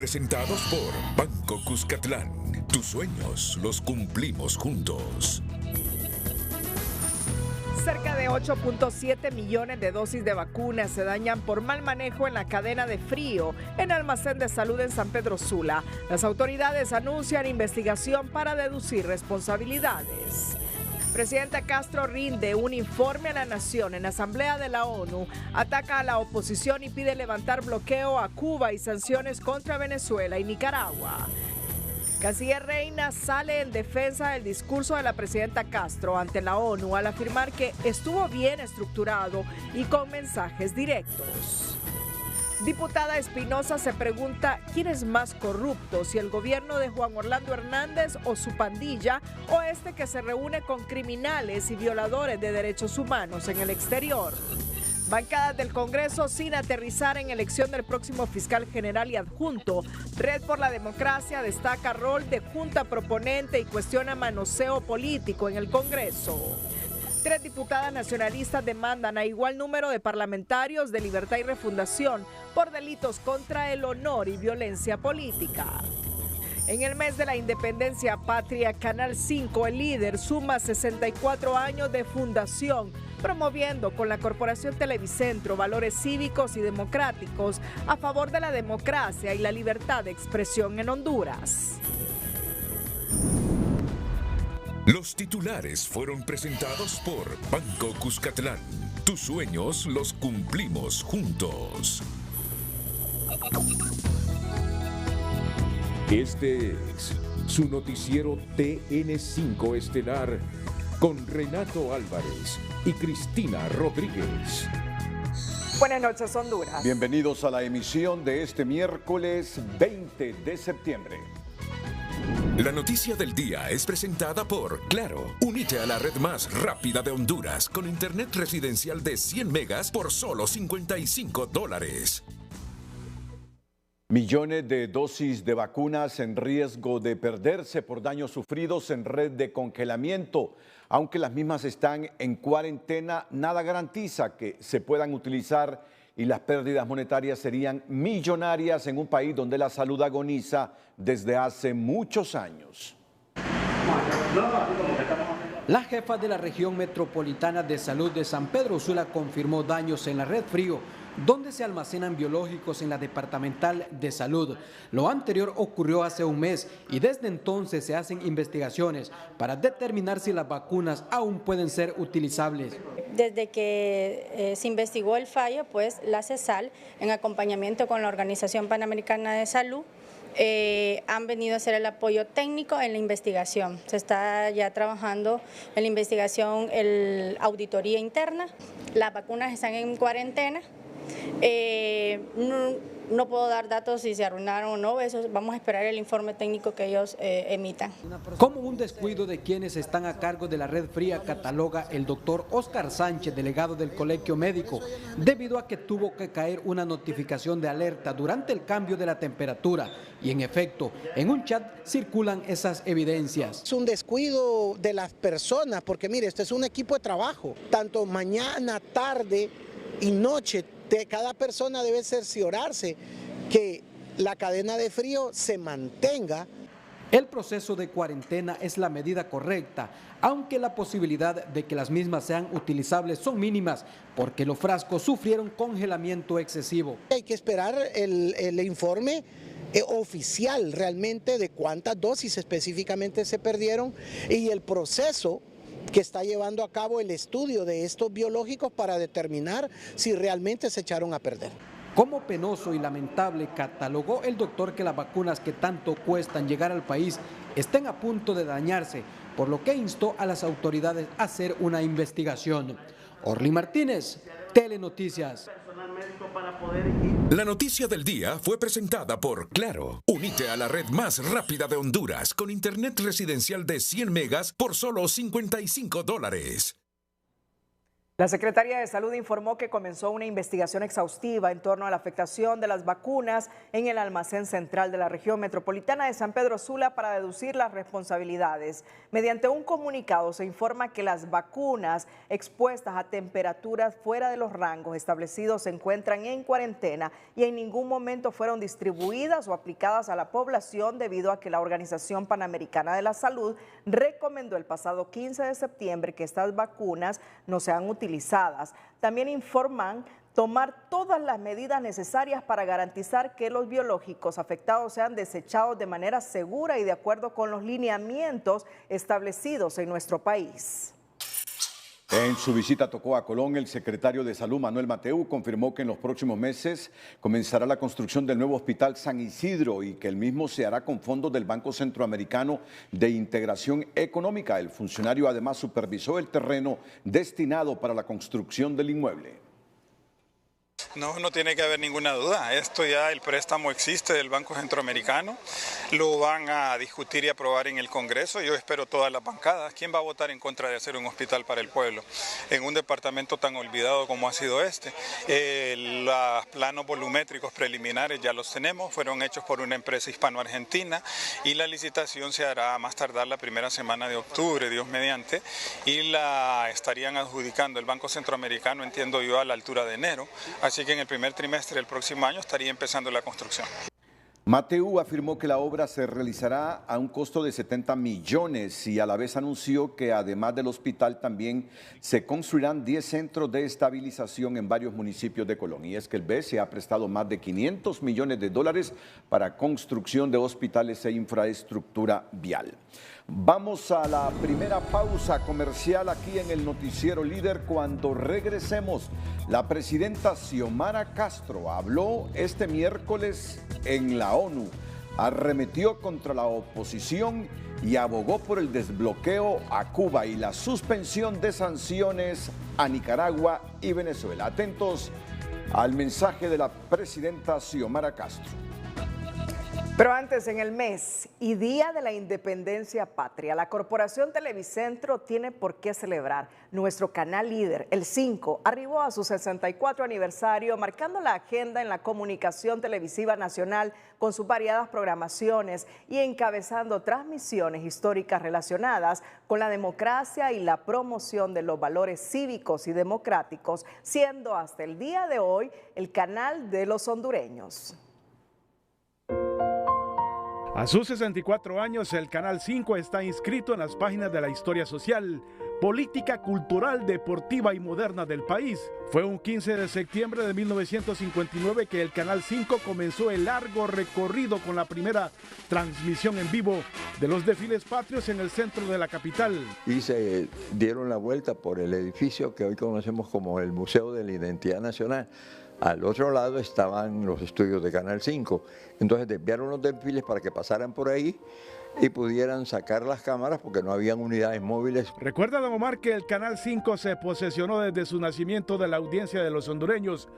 Presentados por Banco Cuscatlán. Tus sueños los cumplimos juntos. Cerca de 8.7 millones de dosis de vacunas se dañan por mal manejo en la cadena de frío en almacén de salud en San Pedro Sula. Las autoridades anuncian investigación para deducir responsabilidades. Presidente Castro rinde un informe a la nación en Asamblea de la ONU, ataca a la oposición y pide levantar bloqueo a Cuba y sanciones contra Venezuela y Nicaragua. Canciller Reina sale en defensa del discurso de la presidenta Castro ante la ONU al afirmar que estuvo bien estructurado y con mensajes directos. Diputada Espinosa se pregunta quién es más corrupto, si el gobierno de Juan Orlando Hernández o su pandilla, o este que se reúne con criminales y violadores de derechos humanos en el exterior. Bancadas del Congreso sin aterrizar en elección del próximo fiscal general y adjunto. Red por la Democracia destaca rol de junta proponente y cuestiona manoseo político en el Congreso. 3 diputadas nacionalistas demandan a igual número de parlamentarios de Libertad y Refundación por delitos contra el honor y violencia política. En el mes de la independencia patria, Canal 5, el líder, suma 64 años de fundación, promoviendo con la Corporación Televicentro valores cívicos y democráticos a favor de la democracia y la libertad de expresión en Honduras. Los titulares fueron presentados por Banco Cuscatlán. Tus sueños los cumplimos juntos. Este es su noticiero TN5 Estelar con Renato Álvarez y Cristina Rodríguez. Buenas noches, Honduras. Bienvenidos a la emisión de este miércoles 20 de septiembre. La noticia del día es presentada por Claro. Únete a la red más rápida de Honduras con internet residencial de 100 megas por solo $55. Millones de dosis de vacunas en riesgo de perderse por daños sufridos en red de congelamiento. Aunque las mismas están en cuarentena, nada garantiza que se puedan utilizar y las pérdidas monetarias serían millonarias en un país donde la salud agoniza desde hace muchos años. La jefa de la región metropolitana de salud de San Pedro Sula confirmó daños en la red frío, donde se almacenan biológicos en la departamental de salud. Lo anterior ocurrió hace un mes y desde entonces se hacen investigaciones para determinar si las vacunas aún pueden ser utilizables. Desde que se investigó el fallo, pues la CESAL, en acompañamiento con la Organización Panamericana de Salud, han venido a hacer el apoyo técnico en la investigación. Se está ya trabajando en la investigación, auditoría interna. Las vacunas están en cuarentena. No puedo dar datos si se arruinaron o no, eso vamos a esperar el informe técnico que ellos emitan. Como un descuido de quienes están a cargo de la red fría, cataloga el doctor Oscar Sánchez, delegado del Colegio Médico, debido a que tuvo que caer una notificación de alerta durante el cambio de la temperatura y en efecto, en un chat circulan esas evidencias. Es un descuido de las personas porque mire, este es un equipo de trabajo, tanto mañana, tarde y noche. Cada persona debe cerciorarse que la cadena de frío se mantenga. El proceso de cuarentena es la medida correcta, aunque la posibilidad de que las mismas sean utilizables son mínimas, porque los frascos sufrieron congelamiento excesivo. Hay que esperar el informe oficial realmente de cuántas dosis específicamente se perdieron y el proceso que está llevando a cabo el estudio de estos biológicos para determinar si realmente se echaron a perder. Como penoso y lamentable catalogó el doctor que las vacunas que tanto cuestan llegar al país estén a punto de dañarse, por lo que instó a las autoridades a hacer una investigación. Orly Martínez, Telenoticias. La noticia del día fue presentada por Claro. Únete a la red más rápida de Honduras con internet residencial de 100 megas por solo $55. La Secretaría de Salud informó que comenzó una investigación exhaustiva en torno a la afectación de las vacunas en el almacén central de la región metropolitana de San Pedro Sula para deducir las responsabilidades. Mediante un comunicado se informa que las vacunas expuestas a temperaturas fuera de los rangos establecidos se encuentran en cuarentena y en ningún momento fueron distribuidas o aplicadas a la población debido a que la Organización Panamericana de la Salud recomendó el pasado 15 de septiembre que estas vacunas no sean utilizadas. También informan tomar todas las medidas necesarias para garantizar que los biológicos afectados sean desechados de manera segura y de acuerdo con los lineamientos establecidos en nuestro país. En su visita a Tocó, a Colón, el secretario de Salud, Manuel Mateu, confirmó que en los próximos meses comenzará la construcción del nuevo Hospital San Isidro y que el mismo se hará con fondos del Banco Centroamericano de Integración Económica. El funcionario además supervisó el terreno destinado para la construcción del inmueble. No tiene que haber ninguna duda. Esto ya, el préstamo existe del Banco Centroamericano. Lo van a discutir y aprobar en el Congreso. Yo espero todas las bancadas. ¿Quién va a votar en contra de hacer un hospital para el pueblo en un departamento tan olvidado como ha sido este? Los planos volumétricos preliminares ya los tenemos. Fueron hechos por una empresa hispano-argentina y la licitación se hará a más tardar la primera semana de octubre, Dios mediante, y la estarían adjudicando el Banco Centroamericano, entiendo yo, a la altura de enero. Así que en el primer trimestre del próximo año estaría empezando la construcción. Mateu afirmó que la obra se realizará a un costo de 70 millones y a la vez anunció que además del hospital también se construirán 10 centros de estabilización en varios municipios de Colón. Y es que el BES ha prestado más de 500 millones de dólares para construcción de hospitales e infraestructura vial. Vamos a la primera pausa comercial aquí en el Noticiero Líder. Cuando regresemos, la presidenta Xiomara Castro habló este miércoles en la ONU, arremetió contra la oposición y abogó por el desbloqueo a Cuba y la suspensión de sanciones a Nicaragua y Venezuela. Atentos al mensaje de la presidenta Xiomara Castro. Pero antes, en el mes y Día de la Independencia Patria, la Corporación Televicentro tiene por qué celebrar. Nuestro canal líder, el 5, arribó a su 64 aniversario, marcando la agenda en la comunicación televisiva nacional con sus variadas programaciones y encabezando transmisiones históricas relacionadas con la democracia y la promoción de los valores cívicos y democráticos, siendo hasta el día de hoy el canal de los hondureños. A sus 64 años, el Canal 5 está inscrito en las páginas de la historia social, política, cultural, deportiva y moderna del país. Fue un 15 de septiembre de 1959 que el Canal 5 comenzó el largo recorrido con la primera transmisión en vivo de los desfiles patrios en el centro de la capital. Y se dieron la vuelta por el edificio que hoy conocemos como el Museo de la Identidad Nacional. Al otro lado estaban los estudios de Canal 5. Entonces desviaron los desfiles para que pasaran por ahí y pudieran sacar las cámaras porque no habían unidades móviles. Recuerda, don Omar, que el Canal 5 se posesionó desde su nacimiento de la audiencia de los hondureños,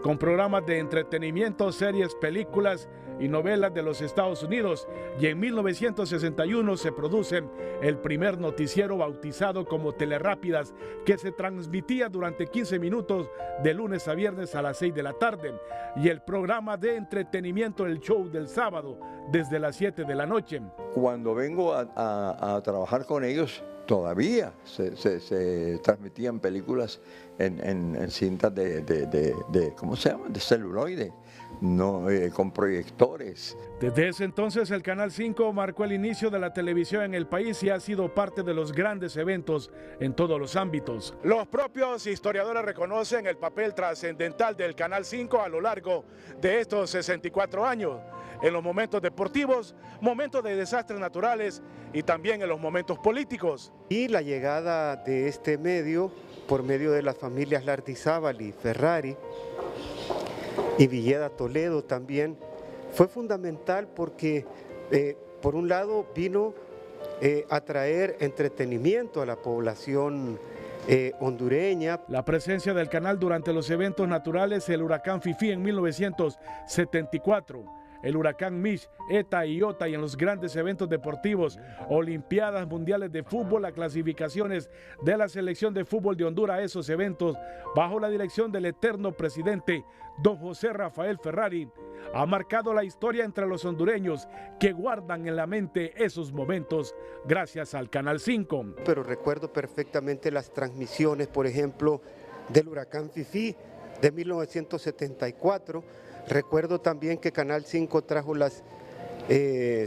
con programas de entretenimiento, series, películas y novelas de los Estados Unidos, y en 1961 se produce el primer noticiero bautizado como Telerápidas, que se transmitía durante 15 minutos de lunes a viernes a las 6 de la tarde, y el programa de entretenimiento El Show del sábado desde las 7 de la noche. Cuando vengo a trabajar con ellos, todavía se transmitían películas en cintas de ¿cómo se llama? De celuloide, no, con proyectores. Desde ese entonces el Canal 5 marcó el inicio de la televisión en el país y ha sido parte de los grandes eventos en todos los ámbitos. Los propios historiadores reconocen el papel trascendental del Canal 5 a lo largo de estos 64 años. En los momentos deportivos, momentos de desastres naturales y también en los momentos políticos. Y la llegada de este medio, por medio de las familias Lardizábal y Ferrari, y Villeda Toledo también, fue fundamental porque, por un lado, vino a traer entretenimiento a la población hondureña. La presencia del canal durante los eventos naturales, el huracán Fifi en 1974, el huracán Mitch, Eta y Iota, y en los grandes eventos deportivos, Olimpiadas Mundiales de Fútbol, las clasificaciones de la selección de fútbol de Honduras a esos eventos, bajo la dirección del eterno presidente don José Rafael Ferrari, ha marcado la historia entre los hondureños que guardan en la mente esos momentos gracias al Canal 5. Pero recuerdo perfectamente las transmisiones, por ejemplo, del huracán Fifi de 1974. Recuerdo también que Canal 5 trajo las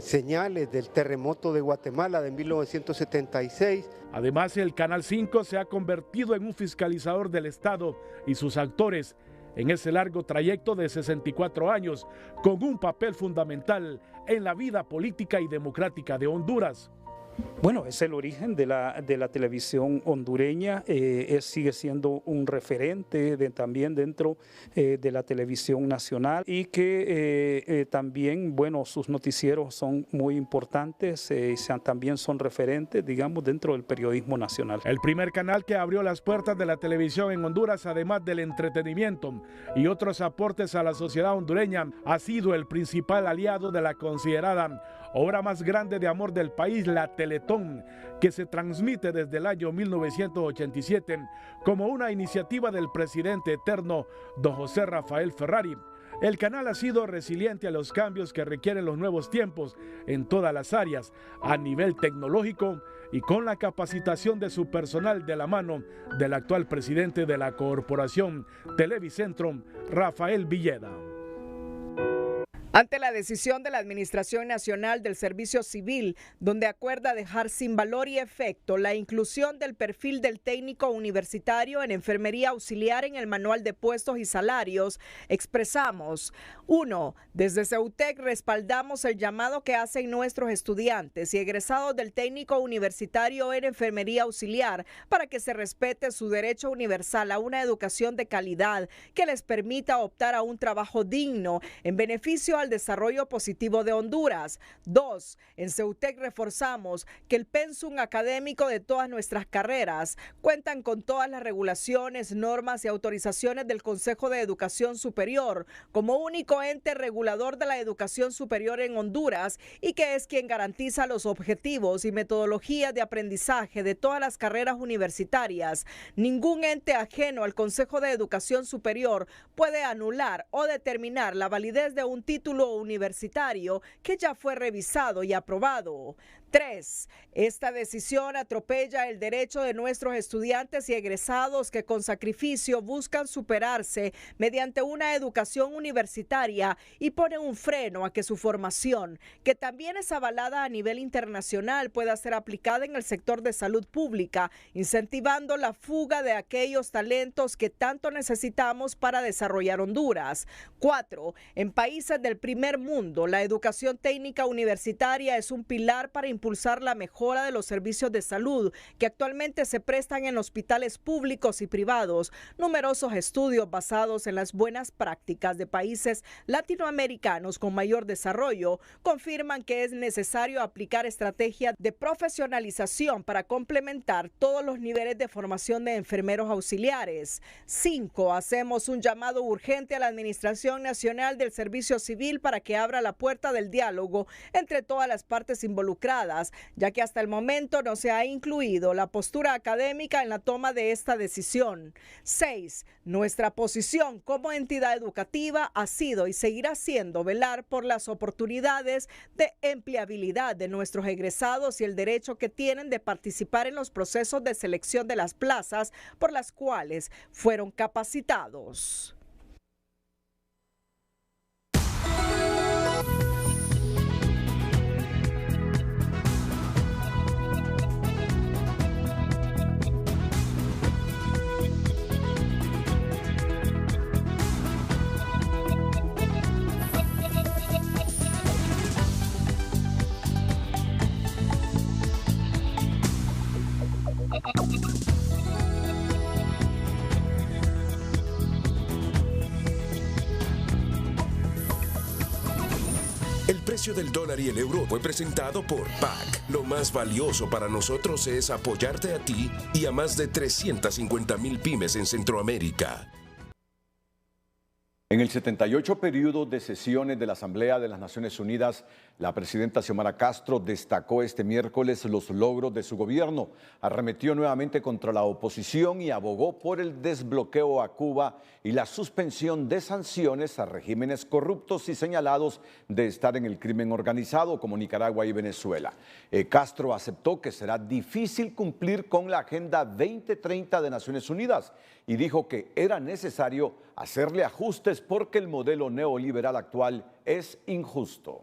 señales del terremoto de Guatemala de 1976. Además, el Canal 5 se ha convertido en un fiscalizador del Estado y sus actores en ese largo trayecto de 64 años, con un papel fundamental en la vida política y democrática de Honduras. Bueno, es el origen de la televisión hondureña, sigue siendo un referente también dentro de la televisión nacional, y que también, bueno, sus noticieros son muy importantes, también son referentes, digamos, dentro del periodismo nacional. El primer canal que abrió las puertas de la televisión en Honduras, además del entretenimiento y otros aportes a la sociedad hondureña, ha sido el principal aliado de la considerada obra más grande de amor del país, la Teletón, que se transmite desde el año 1987 como una iniciativa del presidente eterno don José Rafael Ferrari. El canal ha sido resiliente a los cambios que requieren los nuevos tiempos en todas las áreas, a nivel tecnológico y con la capacitación de su personal de la mano del actual presidente de la corporación Televicentro, Rafael Villeda. Ante la decisión de la Administración Nacional del Servicio Civil, donde acuerda dejar sin valor y efecto la inclusión del perfil del técnico universitario en enfermería auxiliar en el manual de puestos y salarios, expresamos: 1. Desde CEUTEC respaldamos el llamado que hacen nuestros estudiantes y egresados del técnico universitario en enfermería auxiliar para que se respete su derecho universal a una educación de calidad que les permita optar a un trabajo digno en beneficio al desarrollo positivo de Honduras. 2. En CEUTEC reforzamos que el pensum académico de todas nuestras carreras cuentan con todas las regulaciones, normas y autorizaciones del Consejo de Educación Superior como único ente regulador de la educación superior en Honduras, y que es quien garantiza los objetivos y metodologías de aprendizaje de todas las carreras universitarias. Ningún ente ajeno al Consejo de Educación Superior puede anular o determinar la validez de un título universitario que ya fue revisado y aprobado. 3. Esta decisión atropella el derecho de nuestros estudiantes y egresados que con sacrificio buscan superarse mediante una educación universitaria y pone un freno a que su formación, que también es avalada a nivel internacional, pueda ser aplicada en el sector de salud pública, incentivando la fuga de aquellos talentos que tanto necesitamos para desarrollar Honduras. 4. En países del primer mundo, la educación técnica universitaria es un pilar para impulsar la mejora de los servicios de salud que actualmente se prestan en hospitales públicos y privados. Numerosos estudios basados en las buenas prácticas de países latinoamericanos con mayor desarrollo confirman que es necesario aplicar estrategias de profesionalización para complementar todos los niveles de formación de enfermeros auxiliares. 5. Hacemos un llamado urgente a la Administración Nacional del Servicio Civil para que abra la puerta del diálogo entre todas las partes involucradas, ya que hasta el momento no se ha incluido la postura académica en la toma de esta decisión. 6. Nuestra posición como entidad educativa ha sido y seguirá siendo velar por las oportunidades de empleabilidad de nuestros egresados y el derecho que tienen de participar en los procesos de selección de las plazas por las cuales fueron capacitados. El precio del dólar y el euro fue presentado por PAC. Lo más valioso para nosotros es apoyarte a ti y a más de 350,000 pymes en Centroamérica. En el 78 periodo de sesiones de la Asamblea de las Naciones Unidas, la presidenta Xiomara Castro destacó este miércoles los logros de su gobierno, arremetió nuevamente contra la oposición y abogó por el desbloqueo a Cuba y la suspensión de sanciones a regímenes corruptos y señalados de estar en el crimen organizado como Nicaragua y Venezuela. Castro aceptó que será difícil cumplir con la Agenda 2030 de Naciones Unidas y dijo que era necesario hacerle ajustes porque el modelo neoliberal actual es injusto.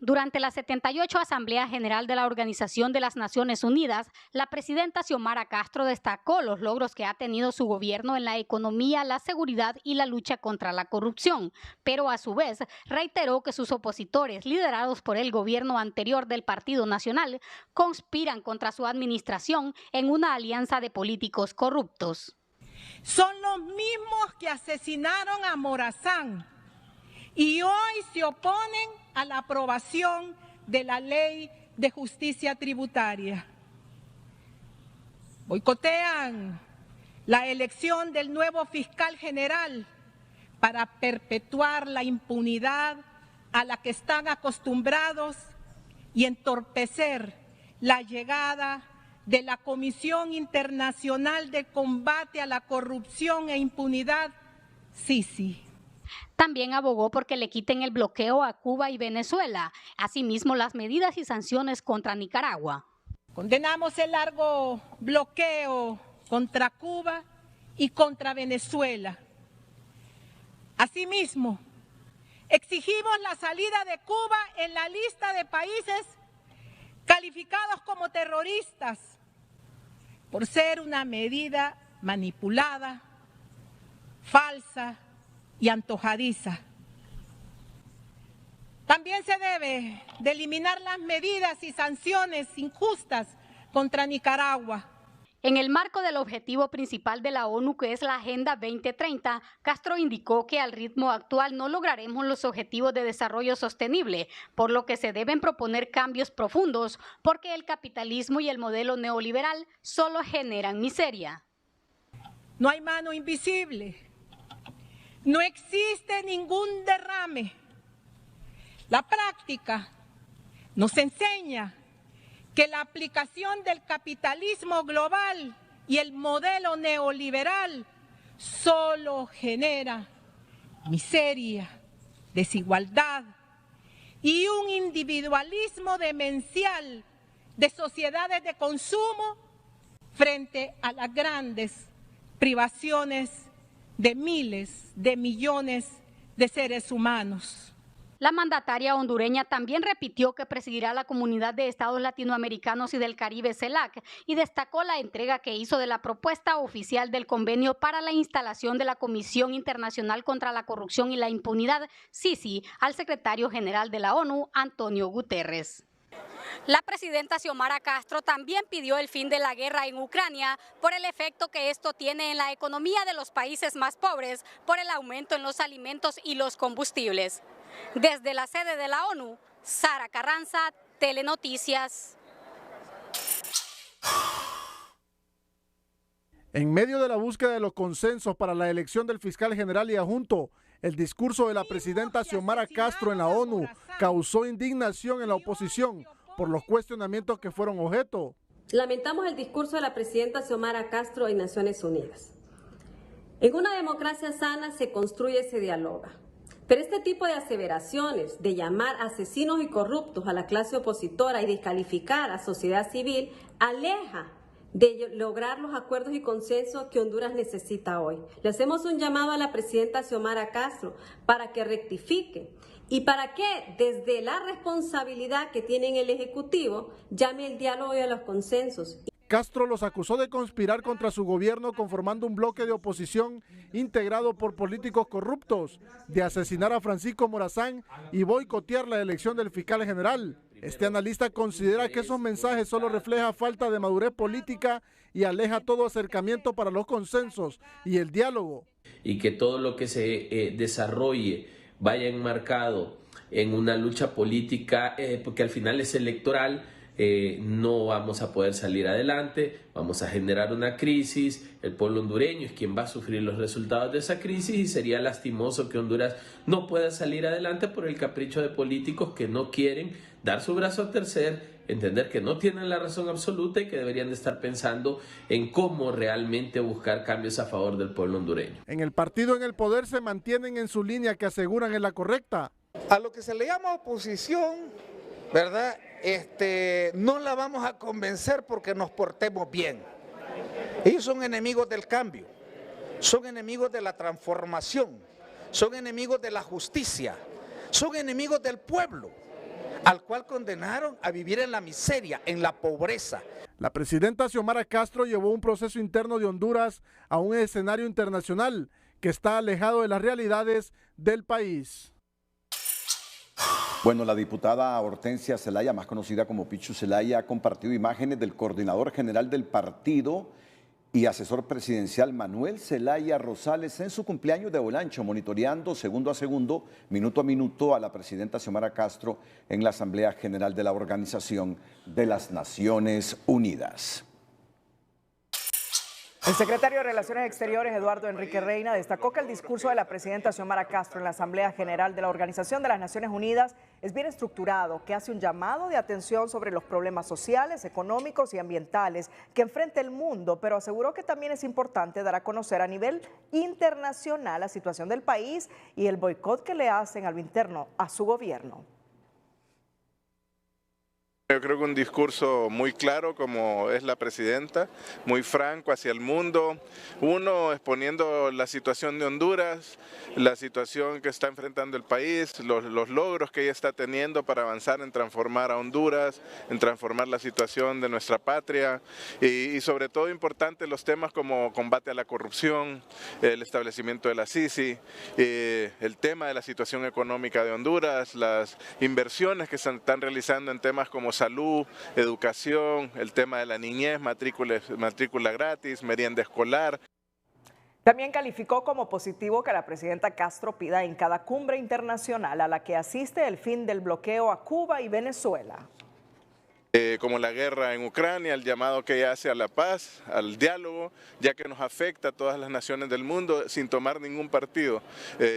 Durante la 78 Asamblea General de la Organización de las Naciones Unidas, la presidenta Xiomara Castro destacó los logros que ha tenido su gobierno en la economía, la seguridad y la lucha contra la corrupción, pero a su vez reiteró que sus opositores, liderados por el gobierno anterior del Partido Nacional, conspiran contra su administración en una alianza de políticos corruptos. Son los mismos que asesinaron a Morazán y hoy se oponen a la aprobación de la Ley de Justicia Tributaria. Boicotean la elección del nuevo fiscal general para perpetuar la impunidad a la que están acostumbrados y entorpecer la llegada de la Comisión Internacional de Combate a la Corrupción e Impunidad, CICI. También abogó porque le quiten el bloqueo a Cuba y Venezuela, asimismo las medidas y sanciones contra Nicaragua. Condenamos el largo bloqueo contra Cuba y contra Venezuela. Asimismo, exigimos la salida de Cuba en la lista de países calificados como terroristas por ser una medida manipulada, falsa y antojadiza. También se debe de eliminar las medidas y sanciones injustas contra Nicaragua. En el marco del objetivo principal de la ONU, que es la Agenda 2030, Castro indicó que al ritmo actual no lograremos los objetivos de desarrollo sostenible, por lo que se deben proponer cambios profundos, porque el capitalismo y el modelo neoliberal solo generan miseria. No hay mano invisible, no existe ningún derrame. La práctica nos enseña que la aplicación del capitalismo global y el modelo neoliberal solo genera miseria, desigualdad y un individualismo demencial de sociedades de consumo frente a las grandes privaciones de miles de millones de seres humanos. La mandataria hondureña también repitió que presidirá la Comunidad de Estados Latinoamericanos y del Caribe, CELAC, y destacó la entrega que hizo de la propuesta oficial del convenio para la instalación de la Comisión Internacional contra la Corrupción y la Impunidad, CICI, al secretario general de la ONU, Antonio Guterres. La presidenta Xiomara Castro también pidió el fin de la guerra en Ucrania por el efecto que esto tiene en la economía de los países más pobres por el aumento en los alimentos y los combustibles. Desde la sede de la ONU, Sara Carranza, Telenoticias. En medio de la búsqueda de los consensos para la elección del fiscal general y adjunto, el discurso de la presidenta Xiomara Castro en la ONU causó indignación en la oposición por los cuestionamientos que fueron objeto. Lamentamos el discurso de la presidenta Xiomara Castro en Naciones Unidas. En una democracia sana se construye y se dialoga. Pero este tipo de aseveraciones de llamar asesinos y corruptos a la clase opositora y descalificar a sociedad civil aleja de lograr los acuerdos y consensos que Honduras necesita hoy. Le hacemos un llamado a la presidenta Xiomara Castro para que rectifique y para que desde la responsabilidad que tiene en el Ejecutivo llame el diálogo y a los consensos. Castro los acusó de conspirar contra su gobierno conformando un bloque de oposición integrado por políticos corruptos, de asesinar a Francisco Morazán y boicotear la elección del fiscal general. Este analista considera que esos mensajes solo reflejan falta de madurez política y aleja todo acercamiento para los consensos y el diálogo. Y que todo lo que se desarrolle vaya enmarcado en una lucha política, porque al final es electoral, no vamos a poder salir adelante, vamos a generar una crisis, el pueblo hondureño es quien va a sufrir los resultados de esa crisis y sería lastimoso que Honduras no pueda salir adelante por el capricho de políticos que no quieren dar su brazo a torcer, entender que no tienen la razón absoluta y que deberían de estar pensando en cómo realmente buscar cambios a favor del pueblo hondureño. En el partido en el poder se mantienen en su línea que aseguran es la correcta. A lo que se le llama oposición, ¿verdad? No la vamos a convencer porque nos portemos bien. Ellos son enemigos del cambio, son enemigos de la transformación, son enemigos de la justicia, son enemigos del pueblo, al cual condenaron a vivir en la miseria, en la pobreza. La presidenta Xiomara Castro llevó un proceso interno de Honduras a un escenario internacional que está alejado de las realidades del país. Bueno, la diputada Hortensia Zelaya, más conocida como Pichu Zelaya, ha compartido imágenes del coordinador general del partido y asesor presidencial Manuel Zelaya Rosales en su cumpleaños de Olancho, monitoreando segundo a segundo, minuto a minuto a la presidenta Xiomara Castro en la Asamblea General de la Organización de las Naciones Unidas. El secretario de Relaciones Exteriores, Eduardo Enrique Reina, destacó que el discurso de la presidenta Xiomara Castro en la Asamblea General de la Organización de las Naciones Unidas es bien estructurado, que hace un llamado de atención sobre los problemas sociales, económicos y ambientales que enfrenta el mundo, pero aseguró que también es importante dar a conocer a nivel internacional la situación del país y el boicot que le hacen a lo interno a su gobierno. Yo creo que un discurso muy claro como es la presidenta, muy franco hacia el mundo, uno exponiendo la situación de Honduras, la situación que está enfrentando el país, los logros que ella está teniendo para avanzar en transformar a Honduras, en transformar la situación de nuestra patria y sobre todo importante los temas como combate a la corrupción, el establecimiento de la CICI, el tema de la situación económica de Honduras, las inversiones que se están realizando en temas como salud, educación, el tema de la niñez, matrícula gratis, merienda escolar. También calificó como positivo que la presidenta Castro pida en cada cumbre internacional a la que asiste el fin del bloqueo a Cuba y Venezuela. Como la guerra en Ucrania, el llamado que ella hace a la paz, al diálogo, ya que nos afecta a todas las naciones del mundo sin tomar ningún partido,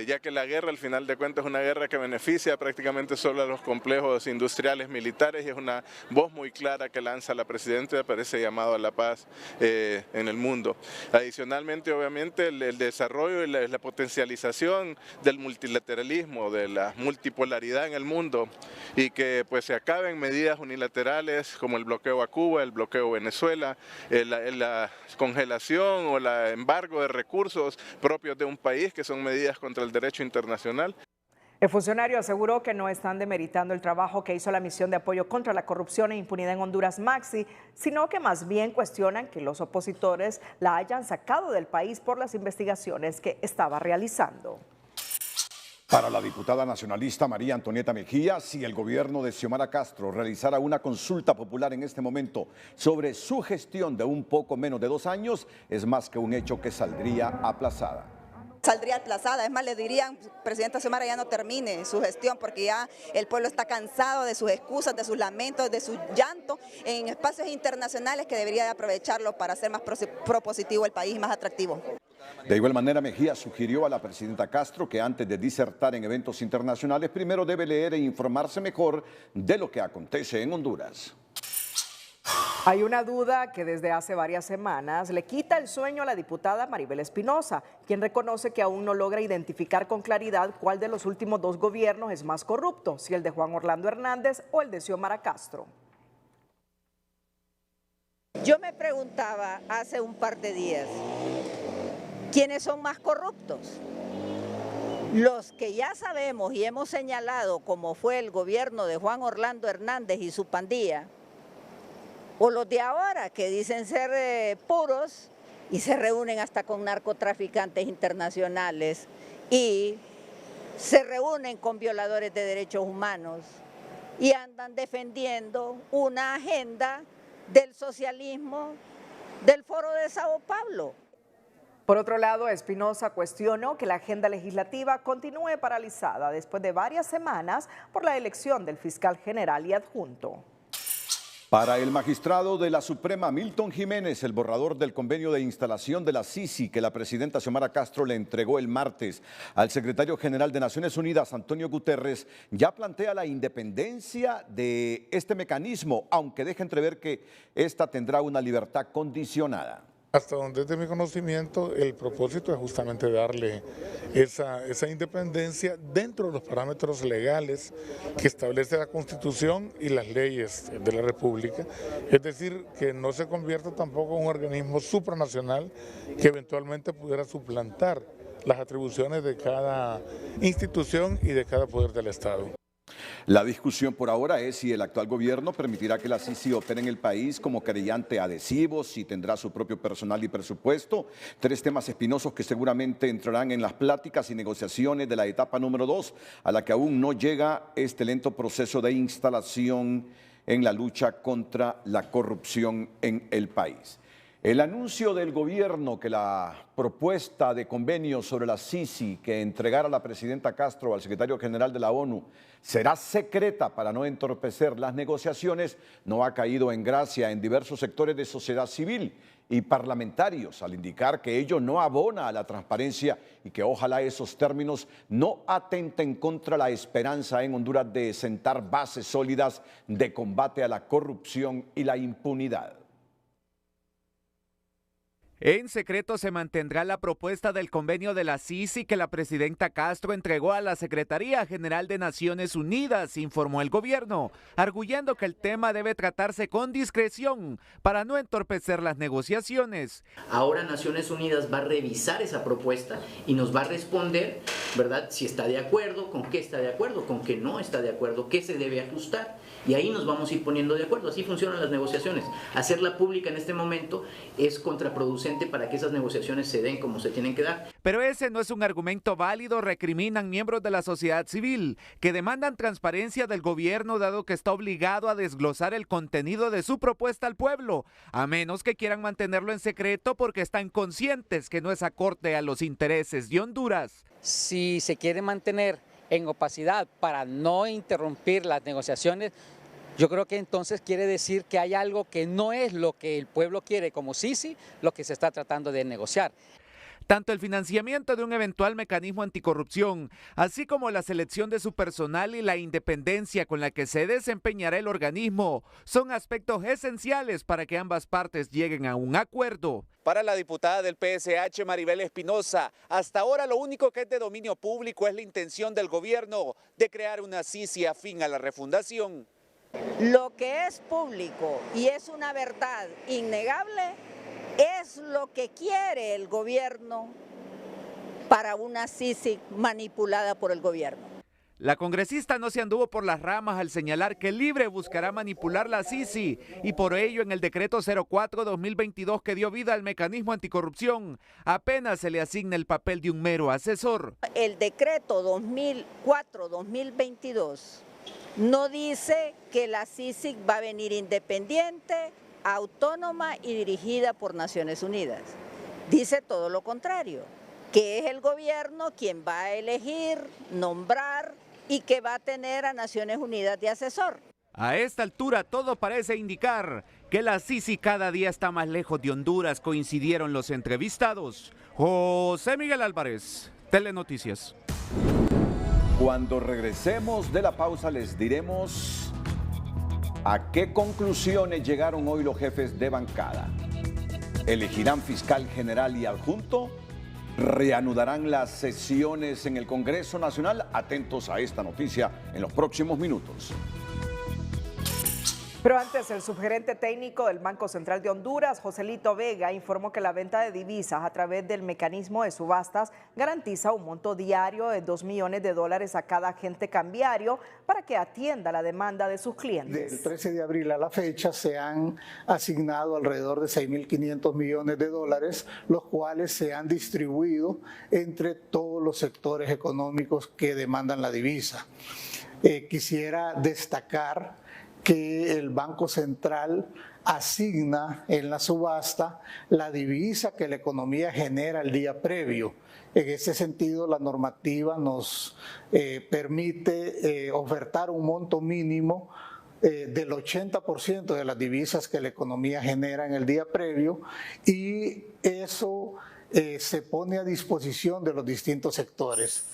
ya que la guerra al final de cuentas es una guerra que beneficia prácticamente solo a los complejos industriales militares y es una voz muy clara que lanza la presidenta para ese llamado a la paz en el mundo. Adicionalmente, obviamente, el desarrollo y la potencialización del multilateralismo, de la multipolaridad en el mundo y que pues se acaben medidas unilaterales como el bloqueo a Cuba, el bloqueo a Venezuela, la congelación o el embargo de recursos propios de un país que son medidas contra el derecho internacional. El funcionario aseguró que no están demeritando el trabajo que hizo la misión de apoyo contra la corrupción e impunidad en Honduras, Maxi, sino que más bien cuestionan que los opositores la hayan sacado del país por las investigaciones que estaba realizando. Para la diputada nacionalista María Antonieta Mejía, si el gobierno de Xiomara Castro realizara una consulta popular en este momento sobre su gestión de un poco menos de 2 años, es más que un hecho que saldría aplazada. Saldría aplazada, es más, le dirían, presidenta Xiomara, ya no termine su gestión porque ya el pueblo está cansado de sus excusas, de sus lamentos, de su llanto en espacios internacionales que debería de aprovecharlo para hacer más propositivo el país, más atractivo. De igual manera, Mejía sugirió a la presidenta Castro que antes de disertar en eventos internacionales, primero debe leer e informarse mejor de lo que acontece en Honduras. Hay una duda que desde hace varias semanas le quita el sueño a la diputada Maribel Espinosa, quien reconoce que aún no logra identificar con claridad cuál de los últimos 2 gobiernos es más corrupto, si el de Juan Orlando Hernández o el de Xiomara Castro. Yo me preguntaba hace un par de días, ¿quiénes son más corruptos? Los que ya sabemos y hemos señalado como fue el gobierno de Juan Orlando Hernández y su pandilla, o los de ahora que dicen ser puros y se reúnen hasta con narcotraficantes internacionales y se reúnen con violadores de derechos humanos y andan defendiendo una agenda del socialismo del Foro de Sao Paulo. Por otro lado, Espinosa cuestionó que la agenda legislativa continúe paralizada después de varias semanas por la elección del fiscal general y adjunto. Para el magistrado de la Suprema, Milton Jiménez, el borrador del convenio de instalación de la Sisi que la presidenta Xiomara Castro le entregó el martes al secretario general de Naciones Unidas, Antonio Guterres, ya plantea la independencia de este mecanismo, aunque deja entrever que esta tendrá una libertad condicionada. Hasta donde es de mi conocimiento, el propósito es justamente darle esa independencia dentro de los parámetros legales que establece la Constitución y las leyes de la República. Es decir, que no se convierta tampoco en un organismo supranacional que eventualmente pudiera suplantar las atribuciones de cada institución y de cada poder del Estado. La discusión por ahora es si el actual gobierno permitirá que la Sisi opere en el país como querellante adhesivos, si tendrá su propio personal y presupuesto. 3 temas espinosos que seguramente entrarán en las pláticas y negociaciones de la etapa número 2, a la que aún no llega este lento proceso de instalación en la lucha contra la corrupción en el país. El anuncio del gobierno que la propuesta de convenio sobre la Sisi que entregara la presidenta Castro al secretario general de la ONU será secreta para no entorpecer las negociaciones no ha caído en gracia en diversos sectores de sociedad civil y parlamentarios, al indicar que ello no abona a la transparencia y que ojalá esos términos no atenten contra la esperanza en Honduras de sentar bases sólidas de combate a la corrupción y la impunidad. En secreto se mantendrá la propuesta del convenio de la Sisi que la presidenta Castro entregó a la Secretaría General de Naciones Unidas, informó el gobierno, arguyendo que el tema debe tratarse con discreción para no entorpecer las negociaciones. Ahora Naciones Unidas va a revisar esa propuesta y nos va a responder, ¿verdad?, si está de acuerdo, con qué está de acuerdo, con qué no está de acuerdo, qué se debe ajustar. Y ahí nos vamos a ir poniendo de acuerdo. Así funcionan las negociaciones. Hacerla pública en este momento es contraproducente para que esas negociaciones se den como se tienen que dar. Pero ese no es un argumento válido, recriminan miembros de la sociedad civil, que demandan transparencia del gobierno dado que está obligado a desglosar el contenido de su propuesta al pueblo, a menos que quieran mantenerlo en secreto porque están conscientes que no es acorde a los intereses de Honduras. Si se quiere mantener en opacidad para no interrumpir las negociaciones, yo creo que entonces quiere decir que hay algo que no es lo que el pueblo quiere como Sisi, lo que se está tratando de negociar. Tanto el financiamiento de un eventual mecanismo anticorrupción, así como la selección de su personal y la independencia con la que se desempeñará el organismo, son aspectos esenciales para que ambas partes lleguen a un acuerdo. Para la diputada del PSH, Maribel Espinosa, hasta ahora lo único que es de dominio público es la intención del gobierno de crear una Sisi afín a la refundación. Lo que es público y es una verdad innegable es lo que quiere el gobierno para una Sisi manipulada por el gobierno. La congresista no se anduvo por las ramas al señalar que Libre buscará manipular la Sisi y por ello en el decreto 04-2022 que dio vida al mecanismo anticorrupción apenas se le asigna el papel de un mero asesor. El decreto 2004-2022 no dice que la Sisi va a venir independiente, autónoma y dirigida por Naciones Unidas. Dice todo lo contrario, que es el gobierno quien va a elegir, nombrar y que va a tener a Naciones Unidas de asesor. A esta altura todo parece indicar que la Sisi cada día está más lejos de Honduras, coincidieron los entrevistados. José Miguel Álvarez, Telenoticias. Cuando regresemos de la pausa les diremos a qué conclusiones llegaron hoy los jefes de bancada. ¿Elegirán fiscal general y adjunto? ¿Reanudarán las sesiones en el Congreso Nacional? Atentos a esta noticia en los próximos minutos. Pero antes, el subgerente técnico del Banco Central de Honduras, Joselito Vega, informó que la venta de divisas a través del mecanismo de subastas garantiza un monto diario de $2 millones a cada agente cambiario para que atienda la demanda de sus clientes. Del 13 de abril a la fecha se han asignado alrededor de $6.500 millones, los cuales se han distribuido entre todos los sectores económicos que demandan la divisa. Quisiera destacar que el Banco Central asigna en la subasta la divisa que la economía genera el día previo. En ese sentido, la normativa nos permite ofertar un monto mínimo del 80% de las divisas que la economía genera en el día previo, y eso se pone a disposición de los distintos sectores.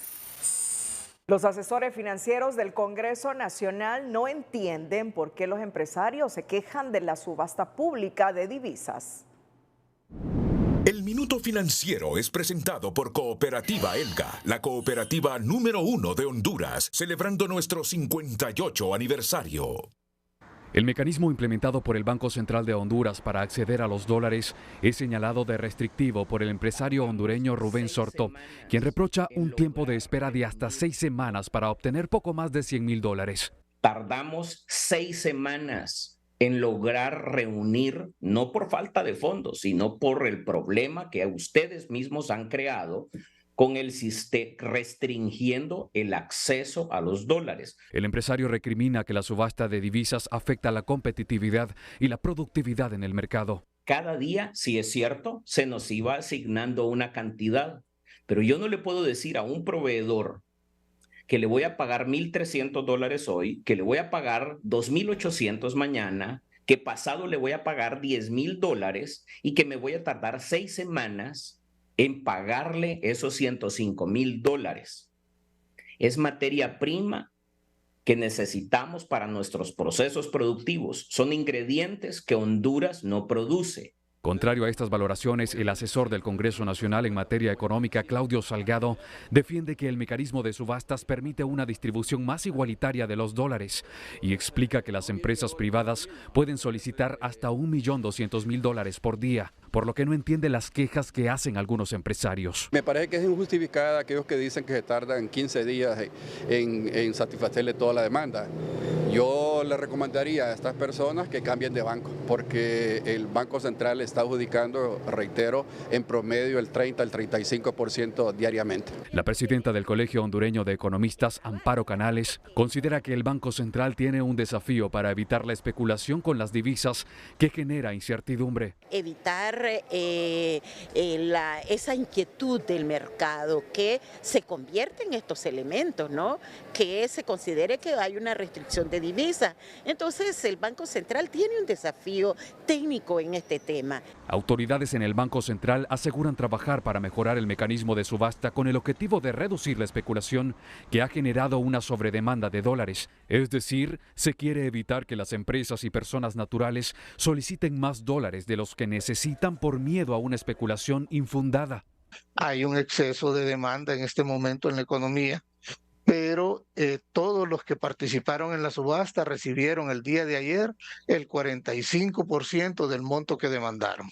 Los asesores financieros del Congreso Nacional no entienden por qué los empresarios se quejan de la subasta pública de divisas. El Minuto Financiero es presentado por Cooperativa Elga, la cooperativa número 1 de Honduras, celebrando nuestro 58 aniversario. El mecanismo implementado por el Banco Central de Honduras para acceder a los dólares es señalado de restrictivo por el empresario hondureño Rubén Sorto, quien reprocha un tiempo de espera de hasta 6 semanas para obtener poco más de $100,000. Tardamos 6 semanas en lograr reunir, no por falta de fondos, sino por el problema que ustedes mismos han creado con el sistema restringiendo el acceso a los dólares. El empresario recrimina que la subasta de divisas afecta la competitividad y la productividad en el mercado. Cada día, si es cierto, se nos iba asignando una cantidad, pero yo no le puedo decir a un proveedor que le voy a pagar $1,300 hoy, que le voy a pagar $2,800 mañana, que pasado le voy a pagar $10,000 y que me voy a tardar 6 semanas en pagarle esos $105,000. Es materia prima que necesitamos para nuestros procesos productivos. Son ingredientes que Honduras no produce. Contrario a estas valoraciones, el asesor del Congreso Nacional en materia económica, Claudio Salgado, defiende que el mecanismo de subastas permite una distribución más igualitaria de los dólares y explica que las empresas privadas pueden solicitar hasta $1,200,000 por día, por lo que no entiende las quejas que hacen algunos empresarios. Me parece que es injustificada aquellos que dicen que se tardan 15 días en satisfacerle toda la demanda. Yo le recomendaría a estas personas que cambien de banco, porque el Banco Central está adjudicando, reitero, en promedio el 30 al 35% diariamente. La presidenta del Colegio Hondureño de Economistas, Amparo Canales, considera que el Banco Central tiene un desafío para evitar la especulación con las divisas que genera incertidumbre. Evitar esa inquietud del mercado que se convierte en estos elementos, ¿no? Que se considere que hay una restricción de divisas. Entonces el Banco Central tiene un desafío técnico en este tema. Autoridades en el Banco Central aseguran trabajar para mejorar el mecanismo de subasta con el objetivo de reducir la especulación que ha generado una sobredemanda de dólares. Es decir, se quiere evitar que las empresas y personas naturales soliciten más dólares de los que necesitan por miedo a una especulación infundada. Hay un exceso de demanda en este momento en la economía, pero todos los que participaron en la subasta recibieron el día de ayer el 45% del monto que demandaron.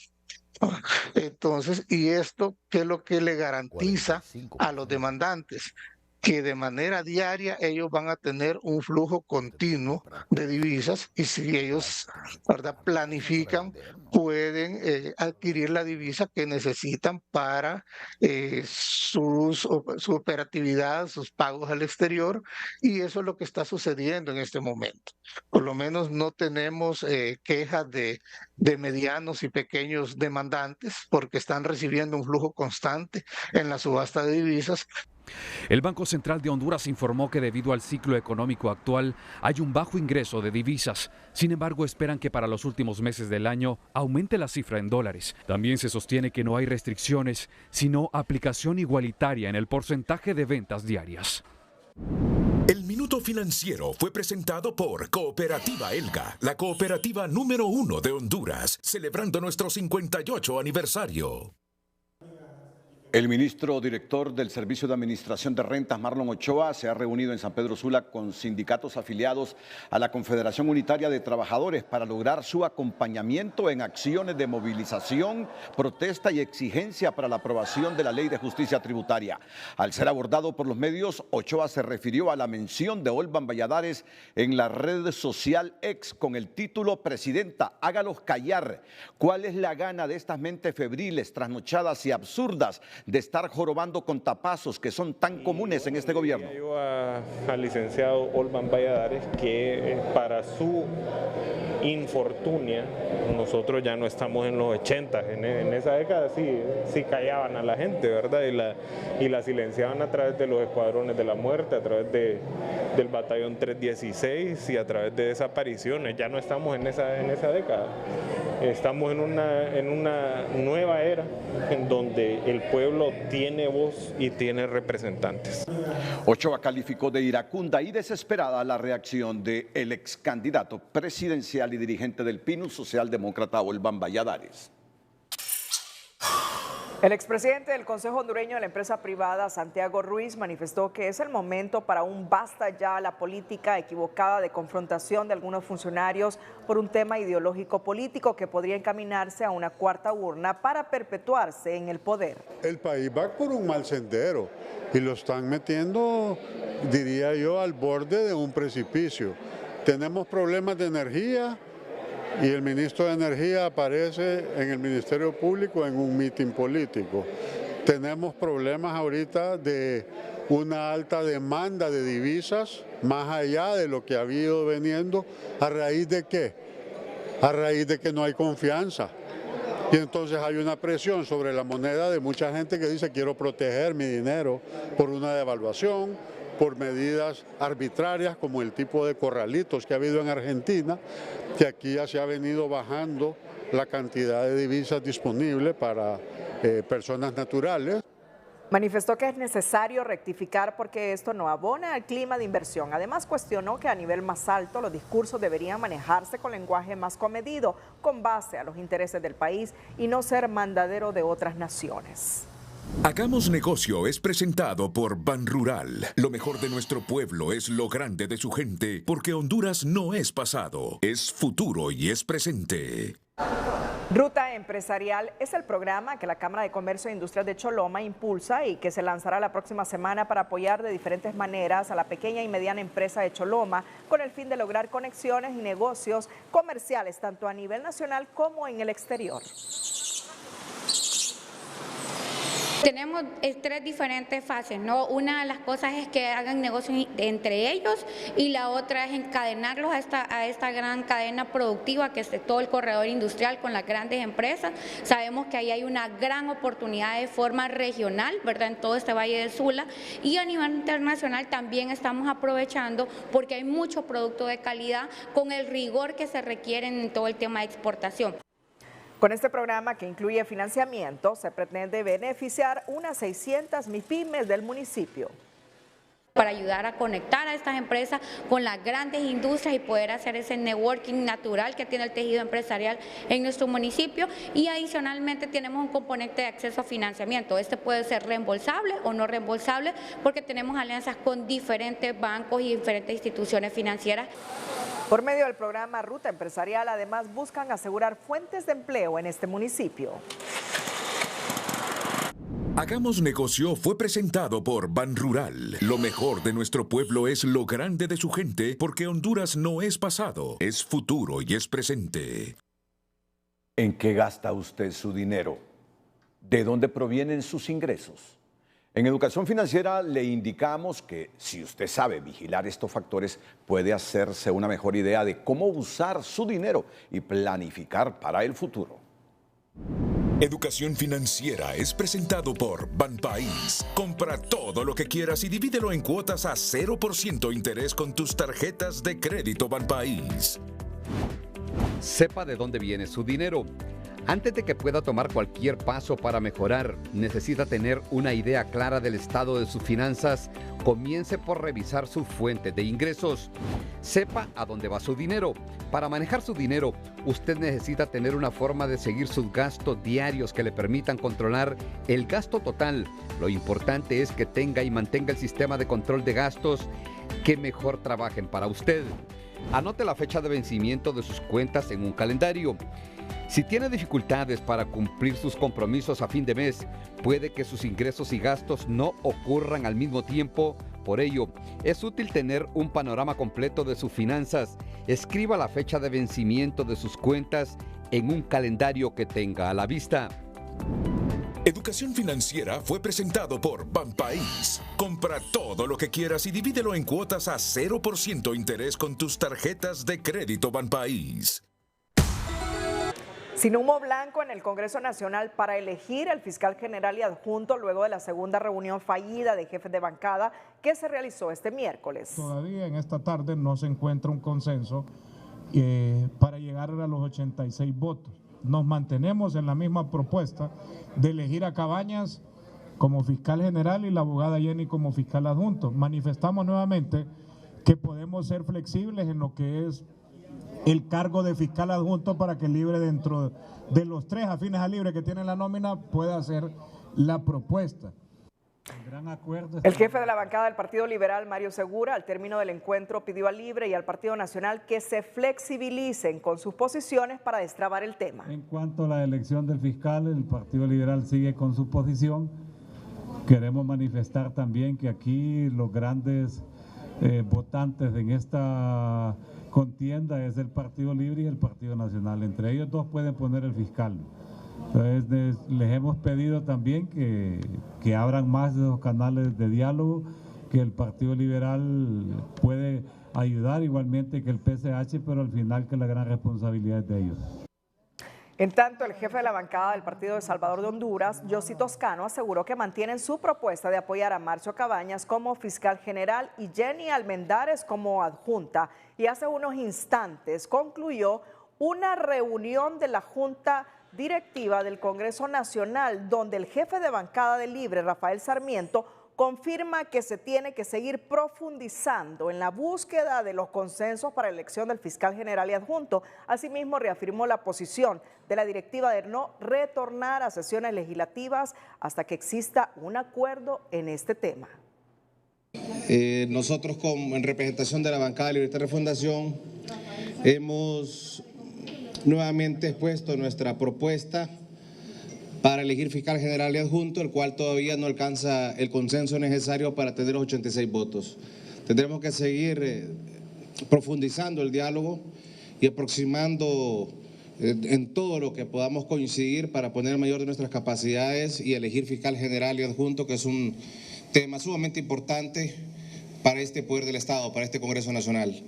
Entonces, ¿y esto qué es lo que le garantiza a los demandantes? Que de manera diaria ellos van a tener un flujo continuo de divisas, y si ellos, ¿verdad?, planifican, pueden adquirir la divisa que necesitan para su operatividad, sus pagos al exterior, y eso es lo que está sucediendo en este momento. Por lo menos no tenemos quejas de medianos y pequeños demandantes, porque están recibiendo un flujo constante en la subasta de divisas. El Banco Central de Honduras informó que debido al ciclo económico actual hay un bajo ingreso de divisas. Sin embargo, esperan que para los últimos meses del año aumente la cifra en dólares. También se sostiene que no hay restricciones, sino aplicación igualitaria en el porcentaje de ventas diarias. El Minuto Financiero fue presentado por Cooperativa Elga, la cooperativa número 1 de Honduras, celebrando nuestro 58 aniversario. El ministro director del Servicio de Administración de Rentas, Marlon Ochoa, se ha reunido en San Pedro Sula con sindicatos afiliados a la Confederación Unitaria de Trabajadores para lograr su acompañamiento en acciones de movilización, protesta y exigencia para la aprobación de la Ley de Justicia Tributaria. Al ser abordado por los medios, Ochoa se refirió a la mención de Olban Valladares en la red social X con el título "Presidenta, hágalos callar". ¿Cuál es la gana de estas mentes febriles, trasnochadas y absurdas de estar jorobando con tapazos que son tan comunes en este gobierno. Yo al licenciado Olvan Valladares que para su infortunia, nosotros ya no estamos en los 80, en esa década sí callaban a la gente, ¿verdad? Y la silenciaban a través de los escuadrones de la muerte, a través del batallón 316 y a través de desapariciones. Ya no estamos en esa década, estamos en una nueva era en donde el pueblo tiene voz y tiene representantes. Ochoa calificó de iracunda y desesperada la reacción del ex candidato presidencial y dirigente del PINUS socialdemócrata Olvan Valladares. El expresidente del Consejo Hondureño de la empresa privada, Santiago Ruiz, manifestó que es el momento para un basta ya a la política equivocada de confrontación de algunos funcionarios por un tema ideológico político que podría encaminarse a una cuarta urna para perpetuarse en el poder. El país va por un mal sendero y lo están metiendo, diría yo, al borde de un precipicio. Tenemos problemas de energía. Y el ministro de Energía aparece en el Ministerio Público en un mitin político. Tenemos problemas ahorita de una alta demanda de divisas, más allá de lo que ha habido veniendo. ¿A raíz de qué? A raíz de que no hay confianza. Y entonces hay una presión sobre la moneda de mucha gente que dice quiero proteger mi dinero por una devaluación, por medidas arbitrarias como el tipo de corralitos que ha habido en Argentina, que aquí ya se ha venido bajando la cantidad de divisas disponibles para personas naturales. Manifestó que es necesario rectificar porque esto no abona al clima de inversión. Además, cuestionó que a nivel más alto los discursos deberían manejarse con lenguaje más comedido, con base a los intereses del país y no ser mandadero de otras naciones. Hagamos Negocio es presentado por Banrural. Lo mejor de nuestro pueblo es lo grande de su gente, porque Honduras no es pasado, es futuro y es presente. Ruta Empresarial es el programa que la Cámara de Comercio e Industrias de Choloma impulsa y que se lanzará la próxima semana para apoyar de diferentes maneras a la pequeña y mediana empresa de Choloma con el fin de lograr conexiones y negocios comerciales tanto a nivel nacional como en el exterior. Tenemos tres diferentes fases, ¿no? Una de las cosas es que hagan negocios entre ellos y la otra es encadenarlos a esta gran cadena productiva que es todo el corredor industrial con las grandes empresas. Sabemos que ahí hay una gran oportunidad de forma regional, ¿verdad? En todo este Valle de Sula, y a nivel internacional también estamos aprovechando porque hay mucho producto de calidad con el rigor que se requiere en todo el tema de exportación. Con este programa, que incluye financiamiento, se pretende beneficiar unas 600 MIPYMES del municipio. Para ayudar a conectar a estas empresas con las grandes industrias y poder hacer ese networking natural que tiene el tejido empresarial en nuestro municipio, y adicionalmente tenemos un componente de acceso a financiamiento. Este puede ser reembolsable o no reembolsable porque tenemos alianzas con diferentes bancos y diferentes instituciones financieras. Por medio del programa Ruta Empresarial, además buscan asegurar fuentes de empleo en este municipio. Hagamos Negocio fue presentado por Banrural. Lo mejor de nuestro pueblo es lo grande de su gente, porque Honduras no es pasado, es futuro y es presente. ¿En qué gasta usted su dinero? ¿De dónde provienen sus ingresos? En Educación Financiera le indicamos que si usted sabe vigilar estos factores, puede hacerse una mejor idea de cómo usar su dinero y planificar para el futuro. Educación Financiera es presentado por Banpaís. Compra todo lo que quieras y divídelo en cuotas a 0% interés con tus tarjetas de crédito Banpaís. Sepa de dónde viene su dinero. Antes de que pueda tomar cualquier paso para mejorar, necesita tener una idea clara del estado de sus finanzas. Comience por revisar su fuente de ingresos. Sepa a dónde va su dinero. Para manejar su dinero, usted necesita tener una forma de seguir sus gastos diarios que le permitan controlar el gasto total. Lo importante es que tenga y mantenga el sistema de control de gastos que mejor trabajen para usted. Anote la fecha de vencimiento de sus cuentas en un calendario. Si tiene dificultades para cumplir sus compromisos a fin de mes, puede que sus ingresos y gastos no ocurran al mismo tiempo. Por ello, es útil tener un panorama completo de sus finanzas. Escriba la fecha de vencimiento de sus cuentas en un calendario que tenga a la vista. Educación Financiera fue presentado por Banpaís. Compra todo lo que quieras y divídelo en cuotas a 0% interés con tus tarjetas de crédito Banpaís. Sin humo blanco en el Congreso Nacional para elegir al fiscal general y adjunto luego de la segunda reunión fallida de jefes de bancada que se realizó este miércoles. Todavía en esta tarde no se encuentra un consenso para llegar a los 86 votos. Nos mantenemos en la misma propuesta de elegir a Cabañas como fiscal general y la abogada Jenny como fiscal adjunto. Manifestamos nuevamente que podemos ser flexibles en lo que es el cargo de fiscal adjunto para que Libre, dentro de los 3 afines a Libre que tienen la nómina, pueda hacer la propuesta. El jefe de la bancada del Partido Liberal, Mario Segura, al término del encuentro pidió a Libre y al Partido Nacional que se flexibilicen con sus posiciones para destrabar el tema. En cuanto a la elección del fiscal, el Partido Liberal sigue con su posición. Queremos manifestar también que aquí los grandes votantes en esta contienda es el Partido Libre y el Partido Nacional. Entre ellos dos pueden poner el fiscal. Entonces les hemos pedido también que abran más de los canales de diálogo, que el Partido Liberal puede ayudar igualmente que el PCH, pero al final que la gran responsabilidad es de ellos. En tanto, el jefe de la bancada del Partido de Salvador de Honduras, Yossi Toscano, aseguró que mantienen su propuesta de apoyar a Marcio Cabañas como fiscal general y Jenny Almendares como adjunta. Y hace unos instantes concluyó una reunión de la Junta Directiva del Congreso Nacional, donde el jefe de bancada de Libre, Rafael Sarmiento, confirma que se tiene que seguir profundizando en la búsqueda de los consensos para la elección del fiscal general y adjunto. Asimismo, reafirmó la posición de la directiva de no retornar a sesiones legislativas hasta que exista un acuerdo en este tema. Nosotros, en representación de la bancada de Libertad y Refundación, hemos nuevamente expuesto nuestra propuesta para elegir fiscal general y adjunto, el cual todavía no alcanza el consenso necesario para tener los 86 votos. Tendremos que seguir profundizando el diálogo y aproximando en todo lo que podamos coincidir para poner el mayor de nuestras capacidades y elegir fiscal general y adjunto, que es un tema sumamente importante para este poder del Estado, para este Congreso Nacional.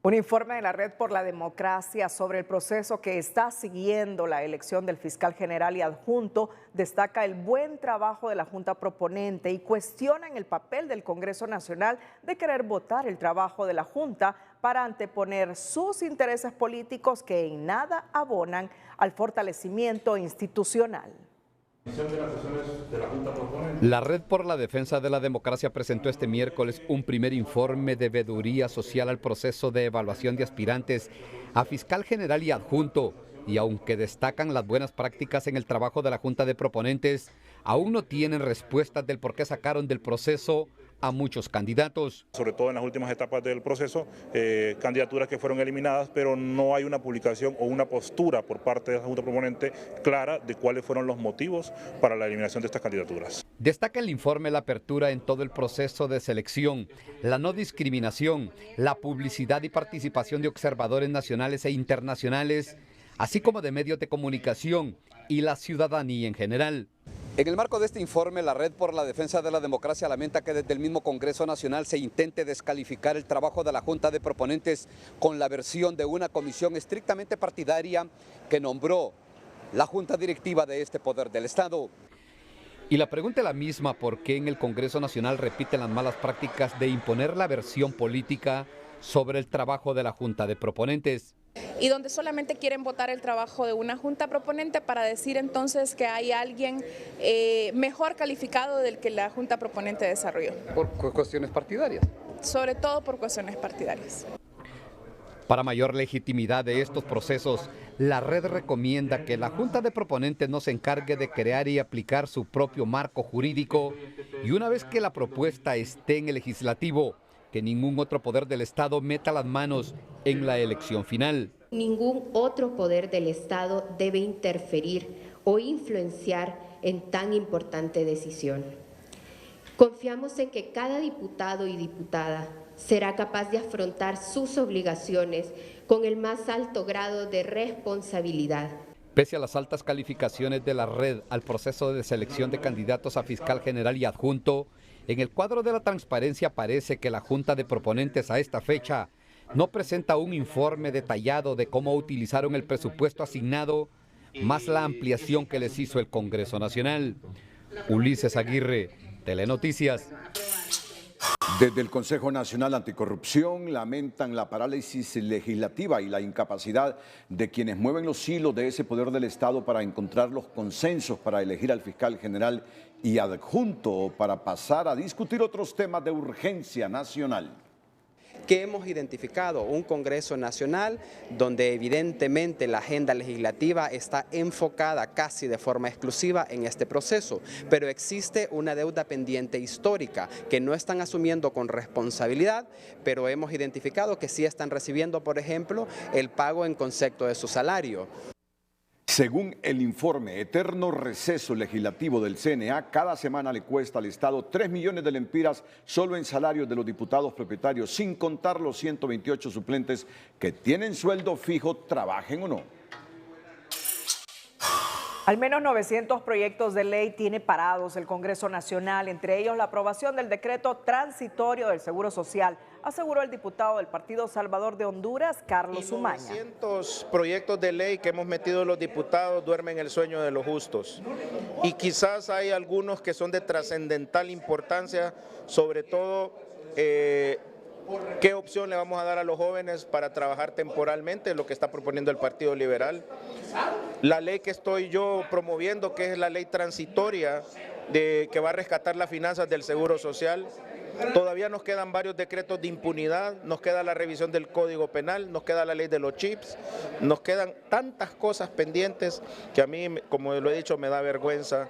Un informe de la Red por la Democracia sobre el proceso que está siguiendo la elección del fiscal general y adjunto destaca el buen trabajo de la Junta Proponente y cuestionan el papel del Congreso Nacional de querer votar el trabajo de la Junta para anteponer sus intereses políticos que en nada abonan al fortalecimiento institucional. La Red por la Defensa de la Democracia presentó este miércoles un primer informe de veeduría social al proceso de evaluación de aspirantes a fiscal general y adjunto, y aunque destacan las buenas prácticas en el trabajo de la Junta de Proponentes, aún no tienen respuestas del por qué sacaron del proceso a muchos candidatos. Sobre todo en las últimas etapas del proceso, candidaturas que fueron eliminadas, pero no hay una publicación o una postura por parte de la Junta Proponente clara de cuáles fueron los motivos para la eliminación de estas candidaturas. Destaca el informe la apertura en todo el proceso de selección, la no discriminación, la publicidad y participación de observadores nacionales e internacionales, así como de medios de comunicación y la ciudadanía en general. En el marco de este informe, la Red por la Defensa de la Democracia lamenta que desde el mismo Congreso Nacional se intente descalificar el trabajo de la Junta de Proponentes con la versión de una comisión estrictamente partidaria que nombró la Junta Directiva de este poder del Estado. Y la pregunta es la misma: ¿por qué en el Congreso Nacional repiten las malas prácticas de imponer la versión política sobre el trabajo de la Junta de Proponentes? Y donde solamente quieren votar el trabajo de una junta proponente para decir entonces que hay alguien mejor calificado del que la junta proponente desarrolló. ¿Por cuestiones partidarias? Sobre todo por cuestiones partidarias. Para mayor legitimidad de estos procesos, la Red recomienda que la Junta de Proponentes no se encargue de crear y aplicar su propio marco jurídico y una vez que la propuesta esté en el legislativo, que ningún otro poder del Estado meta las manos en la elección final. Ningún otro poder del Estado debe interferir o influenciar en tan importante decisión. Confiamos en que cada diputado y diputada será capaz de afrontar sus obligaciones con el más alto grado de responsabilidad. Pese a las altas calificaciones de la red al proceso de selección de candidatos a fiscal general y adjunto, en el cuadro de la transparencia parece que la Junta de Proponentes a esta fecha no presenta un informe detallado de cómo utilizaron el presupuesto asignado, más la ampliación que les hizo el Congreso Nacional. Ulises Aguirre, Telenoticias. Desde el Consejo Nacional Anticorrupción lamentan la parálisis legislativa y la incapacidad de quienes mueven los hilos de ese poder del Estado para encontrar los consensos para elegir al fiscal general y adjunto para pasar a discutir otros temas de urgencia nacional. Que hemos identificado un Congreso Nacional donde evidentemente la agenda legislativa está enfocada casi de forma exclusiva en este proceso, pero existe una deuda pendiente histórica que no están asumiendo con responsabilidad, pero hemos identificado que sí están recibiendo, por ejemplo, el pago en concepto de su salario. Según el informe Eterno Receso Legislativo del CNA, cada semana le cuesta al Estado 3 millones de lempiras solo en salarios de los diputados propietarios, sin contar los 128 suplentes que tienen sueldo fijo, trabajen o no. Al menos 900 proyectos de ley tiene parados el Congreso Nacional, entre ellos la aprobación del decreto transitorio del Seguro Social, aseguró el diputado del Partido Salvador de Honduras, Carlos Umaña. 900 proyectos de ley que hemos metido los diputados duermen el sueño de los justos. Y quizás hay algunos que son de trascendental importancia, sobre todo qué opción le vamos a dar a los jóvenes para trabajar temporalmente, lo que está proponiendo el Partido Liberal. La ley que estoy yo promoviendo, que es la ley transitoria que va a rescatar las finanzas del Seguro Social. Todavía nos quedan varios decretos de impunidad, nos queda la revisión del Código Penal, nos queda la ley de los chips, nos quedan tantas cosas pendientes que a mí, como lo he dicho, me da vergüenza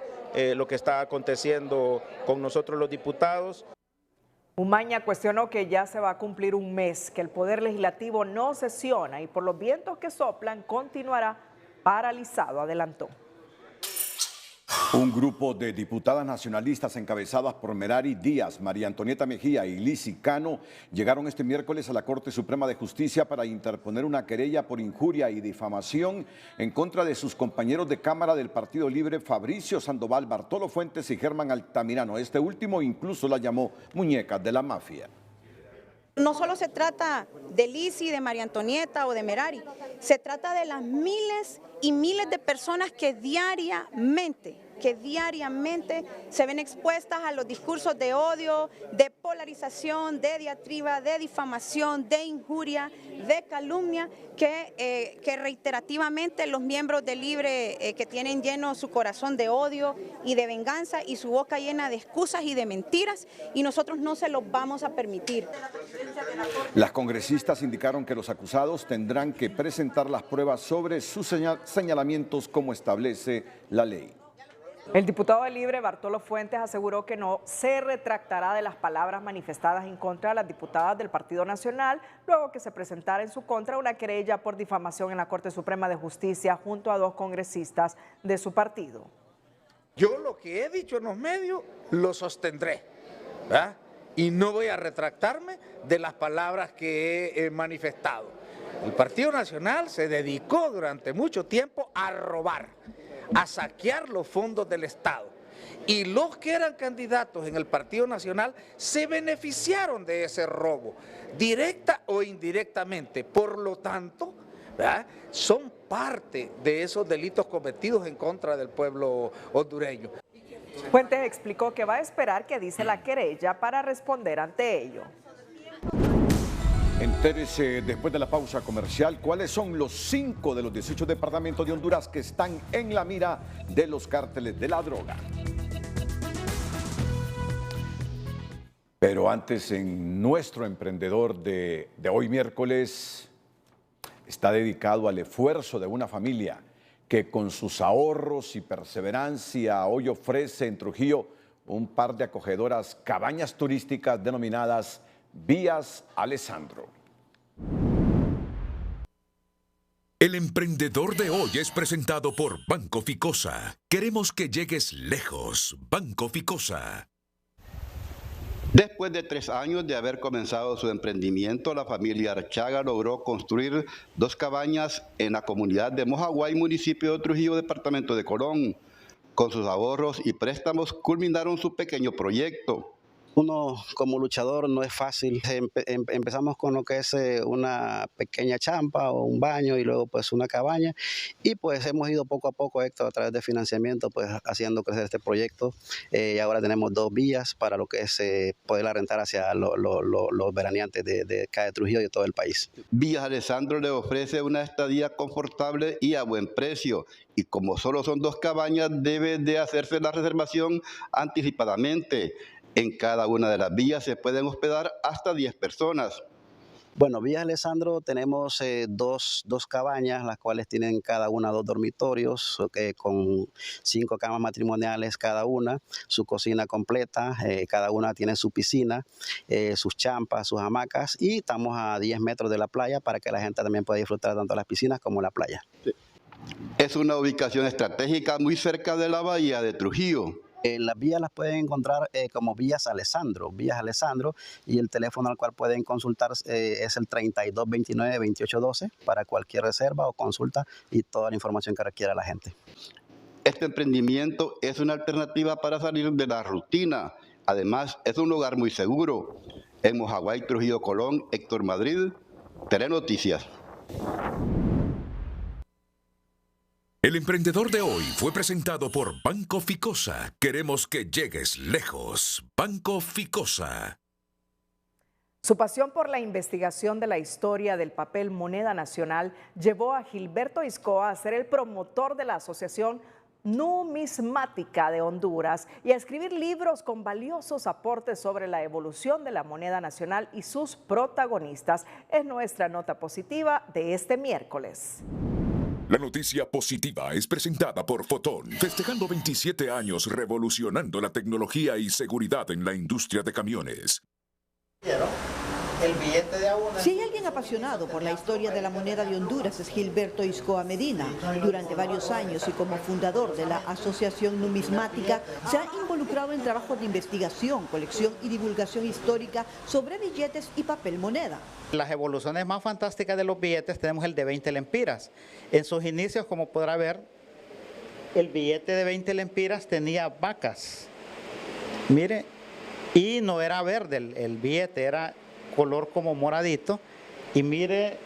lo que está aconteciendo con nosotros los diputados. Umaña cuestionó que ya se va a cumplir un mes, que el Poder Legislativo no sesiona y por los vientos que soplan continuará paralizado, adelantó. Un grupo de diputadas nacionalistas encabezadas por Merari Díaz, María Antonieta Mejía y Lizzy Cano llegaron este miércoles a la Corte Suprema de Justicia para interponer una querella por injuria y difamación en contra de sus compañeros de Cámara del Partido Libre, Fabricio Sandoval, Bartolo Fuentes y Germán Altamirano. Este último incluso la llamó muñecas de la mafia. No solo se trata de Lizzy, de María Antonieta o de Merari, se trata de las miles y miles de personas que diariamente se ven expuestas a los discursos de odio, de polarización, de diatriba, de difamación, de injuria, de calumnia, que reiterativamente los miembros de Libre que tienen lleno su corazón de odio y de venganza y su boca llena de excusas y de mentiras, y nosotros no se los vamos a permitir. Las congresistas indicaron que los acusados tendrán que presentar las pruebas sobre sus señalamientos como establece la ley. El diputado de Libre, Bartolo Fuentes, aseguró que no se retractará de las palabras manifestadas en contra de las diputadas del Partido Nacional, luego que se presentara en su contra una querella por difamación en la Corte Suprema de Justicia junto a 2 congresistas de su partido. Yo lo que he dicho en los medios lo sostendré, ¿verdad? Y no voy a retractarme de las palabras que he manifestado. El Partido Nacional se dedicó durante mucho tiempo a robar, a saquear los fondos del Estado. Y los que eran candidatos en el Partido Nacional se beneficiaron de ese robo, directa o indirectamente. Por lo tanto, ¿verdad?, son parte de esos delitos cometidos en contra del pueblo hondureño. Fuentes explicó que va a esperar qué dice la querella para responder ante ello. Entérese después de la pausa comercial cuáles son los 5 de los 18 departamentos de Honduras que están en la mira de los cárteles de la droga. Pero antes, en nuestro emprendedor de hoy miércoles está dedicado al esfuerzo de una familia que con sus ahorros y perseverancia hoy ofrece en Trujillo un par de acogedoras cabañas turísticas denominadas Vías Alessandro. El emprendedor de hoy es presentado por Banco Ficosa. Queremos que llegues lejos. Banco Ficosa. Después de 3 años de haber comenzado su emprendimiento, la familia Archaga logró construir 2 cabañas en la comunidad de Mojaguay, municipio de Trujillo, departamento de Colón. Con sus ahorros y préstamos culminaron su pequeño proyecto. Uno como luchador no es fácil. Empezamos con lo que es una pequeña champa o un baño y luego pues una cabaña, y pues hemos ido poco a poco, Héctor, a través de financiamiento, pues haciendo crecer este proyecto, y ahora tenemos 2 vías para lo que es poderla rentar hacia los veraneantes de acá de Trujillo y de todo el país. Villas Alessandro le ofrece una estadía confortable y a buen precio, y como solo son 2 cabañas, debe de hacerse la reservación anticipadamente. En cada una de las villas se pueden hospedar hasta 10 personas. Bueno, Villas Alessandro tenemos 2 cabañas, las cuales tienen cada una 2 dormitorios, con 5 camas matrimoniales cada una, su cocina completa, cada una tiene su piscina, sus champas, sus hamacas, y estamos a 10 metros de la playa para que la gente también pueda disfrutar tanto las piscinas como la playa. Es una ubicación estratégica muy cerca de la bahía de Trujillo. Las vías las pueden encontrar como Villas Alessandro, y el teléfono al cual pueden consultar es el 3229-2812 para cualquier reserva o consulta y toda la información que requiera la gente. Este emprendimiento es una alternativa para salir de la rutina. Además, es un lugar muy seguro. En Mojaguay, Trujillo, Colón, Héctor Madrid, Telenoticias. El emprendedor de hoy fue presentado por Banco Ficosa. Queremos que llegues lejos. Banco Ficosa. Su pasión por la investigación de la historia del papel moneda nacional llevó a Gilberto Iscoa a ser el promotor de la Asociación Numismática de Honduras y a escribir libros con valiosos aportes sobre la evolución de la moneda nacional y sus protagonistas. Es nuestra nota positiva de este miércoles. La noticia positiva es presentada por Fotón, festejando 27 años revolucionando la tecnología y seguridad en la industria de camiones. Si hay alguien apasionado por la historia de la moneda de Honduras es Gilberto Iscoa Medina. Durante varios años y como fundador de la Asociación Numismática, se ha involucrado en trabajos de investigación, colección y divulgación histórica sobre billetes y papel moneda. Las evoluciones más fantásticas de los billetes tenemos el de 20 lempiras. En sus inicios, como podrá ver, el billete de 20 lempiras tenía vacas. Mire, y no era verde el billete, era color como moradito, y mire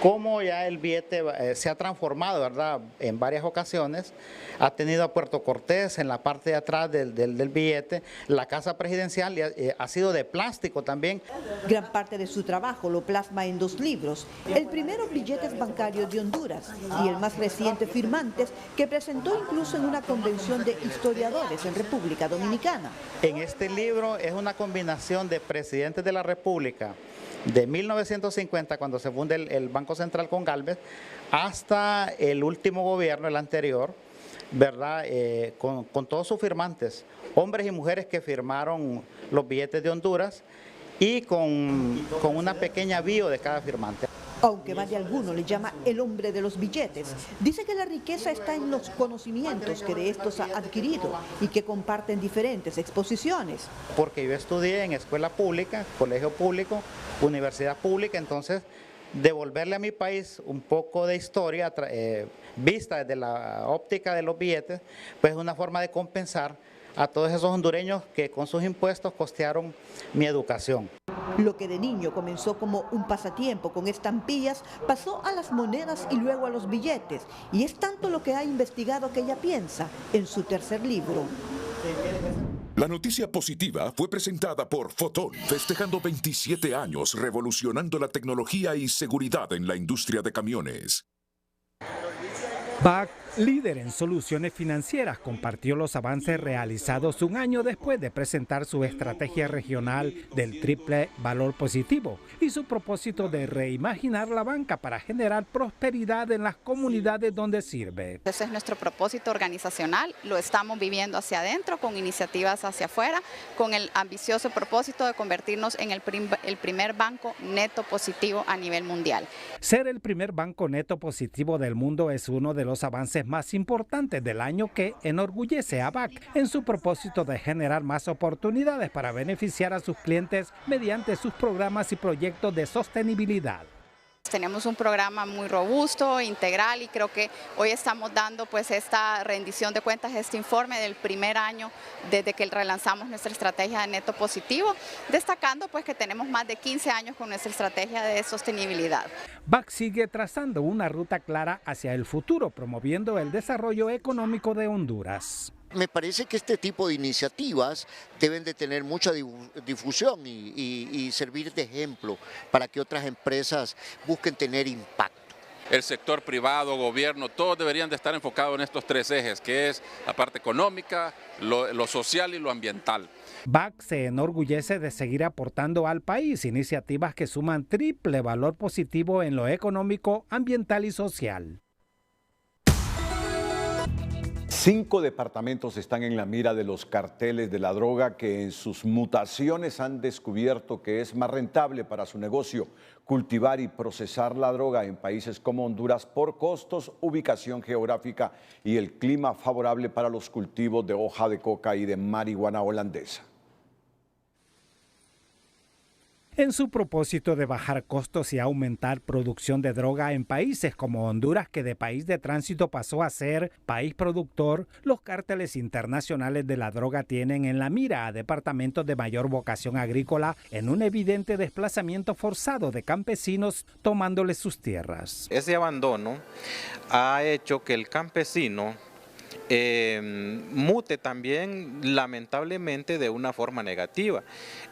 cómo ya el billete se ha transformado, ¿verdad? En varias ocasiones. Ha tenido a Puerto Cortés en la parte de atrás del billete, la casa presidencial ha sido de plástico también. Gran parte de su trabajo lo plasma en 2 libros, el primero Billetes Bancarios de Honduras y el más reciente Firmantes, que presentó incluso en una convención de historiadores en República Dominicana. En este libro es una combinación de presidentes de la República, de 1950, cuando se funda el Banco Central con Gálvez, hasta el último gobierno, el anterior, ¿verdad? Con todos sus firmantes, hombres y mujeres que firmaron los billetes de Honduras y con una pequeña bio de cada firmante. Aunque más de alguno le llama el hombre de los billetes, dice que la riqueza está en los conocimientos que de estos ha adquirido y que comparte en diferentes exposiciones. Porque yo estudié en escuela pública, colegio público, universidad pública, entonces devolverle a mi país un poco de historia vista desde la óptica de los billetes, pues es una forma de compensar a todos esos hondureños que con sus impuestos costearon mi educación. Lo que de niño comenzó como un pasatiempo con estampillas, pasó a las monedas y luego a los billetes. Y es tanto lo que ha investigado que ella piensa en su tercer libro. La noticia positiva fue presentada por Fotón, festejando 27 años revolucionando la tecnología y seguridad en la industria de camiones. BAC, líder en soluciones financieras, compartió los avances realizados un año después de presentar su estrategia regional del triple valor positivo y su propósito de reimaginar la banca para generar prosperidad en las comunidades donde sirve. Ese es nuestro propósito organizacional, lo estamos viviendo hacia adentro con iniciativas hacia afuera, con el ambicioso propósito de convertirnos en el primer banco neto positivo a nivel mundial. Ser el primer banco neto positivo del mundo es uno de los avances más importantes del año que enorgullece a BAC en su propósito de generar más oportunidades para beneficiar a sus clientes mediante sus programas y proyectos de sostenibilidad. Tenemos un programa muy robusto, integral, y creo que hoy estamos dando pues esta rendición de cuentas, este informe del primer año desde que relanzamos nuestra estrategia de neto positivo, destacando pues que tenemos más de 15 años con nuestra estrategia de sostenibilidad. BAC sigue trazando una ruta clara hacia el futuro, promoviendo el desarrollo económico de Honduras. Me parece que este tipo de iniciativas deben de tener mucha difusión y servir de ejemplo para que otras empresas busquen tener impacto. El sector privado, gobierno, todos deberían de estar enfocados en estos tres ejes, que es la parte económica, lo social y lo ambiental. BAC se enorgullece de seguir aportando al país iniciativas que suman triple valor positivo en lo económico, ambiental y social. 5 departamentos están en la mira de los carteles de la droga que en sus mutaciones han descubierto que es más rentable para su negocio cultivar y procesar la droga en países como Honduras por costos, ubicación geográfica y el clima favorable para los cultivos de hoja de coca y de marihuana holandesa. En su propósito de bajar costos y aumentar producción de droga en países como Honduras, que de país de tránsito pasó a ser país productor, los cárteles internacionales de la droga tienen en la mira a departamentos de mayor vocación agrícola en un evidente desplazamiento forzado de campesinos tomándoles sus tierras. Ese abandono ha hecho que el campesino mute también lamentablemente de una forma negativa.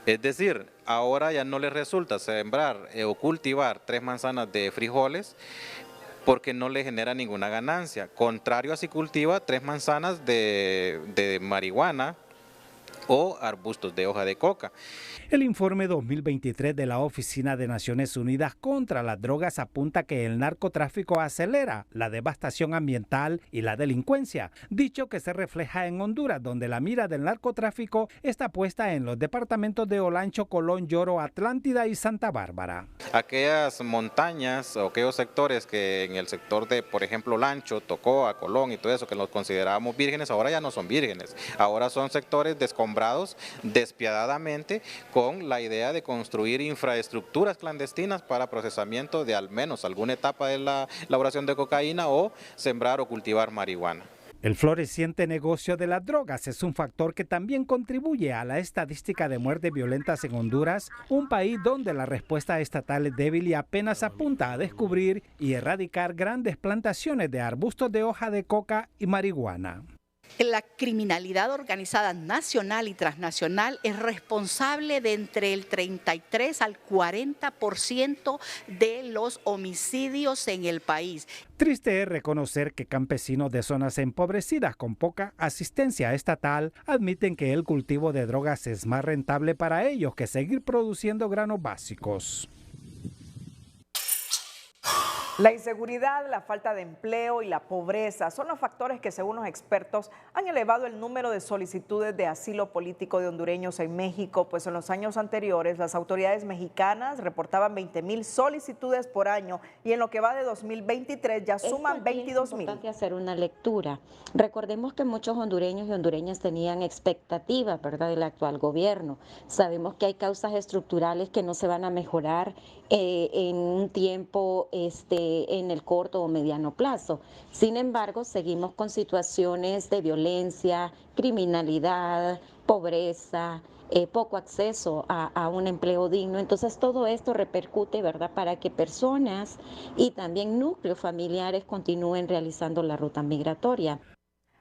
Es decir, ahora ya no les resulta sembrar o cultivar 3 manzanas de frijoles porque no le genera ninguna ganancia. Contrario a si cultiva 3 manzanas de marihuana o arbustos de hoja de coca. El informe 2023 de la Oficina de Naciones Unidas contra las Drogas apunta que el narcotráfico acelera la devastación ambiental y la delincuencia, dicho que se refleja en Honduras, donde la mira del narcotráfico está puesta en los departamentos de Olancho, Colón, Lloro, Atlántida y Santa Bárbara. Aquellas montañas o aquellos sectores que en el sector de, por ejemplo, Olancho, Tocoa, Colón y todo eso que los considerábamos vírgenes, ahora ya no son vírgenes, ahora son sectores descombrados despiadadamente, con la idea de construir infraestructuras clandestinas para procesamiento de al menos alguna etapa de la elaboración de cocaína o sembrar o cultivar marihuana. El floreciente negocio de las drogas es un factor que también contribuye a la estadística de muertes violentas en Honduras, un país donde la respuesta estatal es débil y apenas apunta a descubrir y erradicar grandes plantaciones de arbustos de hoja de coca y marihuana. La criminalidad organizada nacional y transnacional es responsable de entre el 33 al 40% de los homicidios en el país. Triste es reconocer que campesinos de zonas empobrecidas con poca asistencia estatal admiten que el cultivo de drogas es más rentable para ellos que seguir produciendo granos básicos. La inseguridad, la falta de empleo y la pobreza son los factores que, según los expertos, han elevado el número de solicitudes de asilo político de hondureños en México, pues en los años anteriores las autoridades mexicanas reportaban 20,000 solicitudes por año y en lo que va de 2023 ya suman 22,000. Es importante hacer una lectura. Recordemos que muchos hondureños y hondureñas tenían expectativas, ¿verdad?, del actual gobierno. Sabemos que hay causas estructurales que no se van a mejorar en un tiempo en el corto o mediano plazo. Sin embargo, seguimos con situaciones de violencia, criminalidad, pobreza, poco acceso a un empleo digno. Entonces todo esto repercute, ¿verdad?, para que personas y también núcleos familiares continúen realizando la ruta migratoria.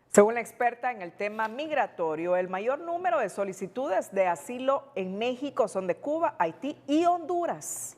Según la experta en el tema migratorio, el mayor número de solicitudes de asilo en México son de Cuba, Haití y Honduras.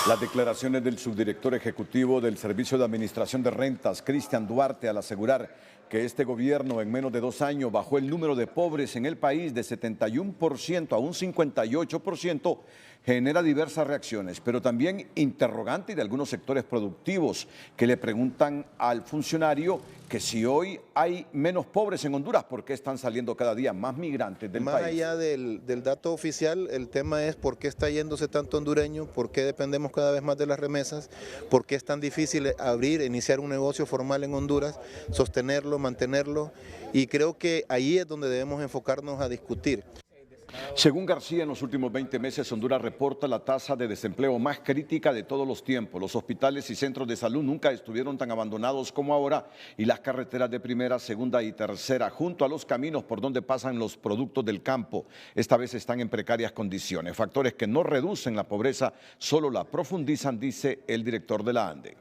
Las declaraciones del subdirector ejecutivo del Servicio de Administración de Rentas, Cristian Duarte, al asegurar que este gobierno en menos de 2 años bajó el número de pobres en el país de 71% a un 58%, genera diversas reacciones, pero también interrogante de algunos sectores productivos que le preguntan al funcionario que si hoy hay menos pobres en Honduras, ¿por qué están saliendo cada día más migrantes del país? Más allá del dato oficial, el tema es por qué está yéndose tanto hondureño, por qué dependemos cada vez más de las remesas, por qué es tan difícil abrir, iniciar un negocio formal en Honduras, sostenerlo, mantenerlo, y creo que ahí es donde debemos enfocarnos a discutir. Según García, en los últimos 20 meses Honduras reporta la tasa de desempleo más crítica de todos los tiempos. Los hospitales y centros de salud nunca estuvieron tan abandonados como ahora y las carreteras de primera, segunda y tercera, junto a los caminos por donde pasan los productos del campo, esta vez están en precarias condiciones. Factores que no reducen la pobreza, solo la profundizan, dice el director de la ANDE.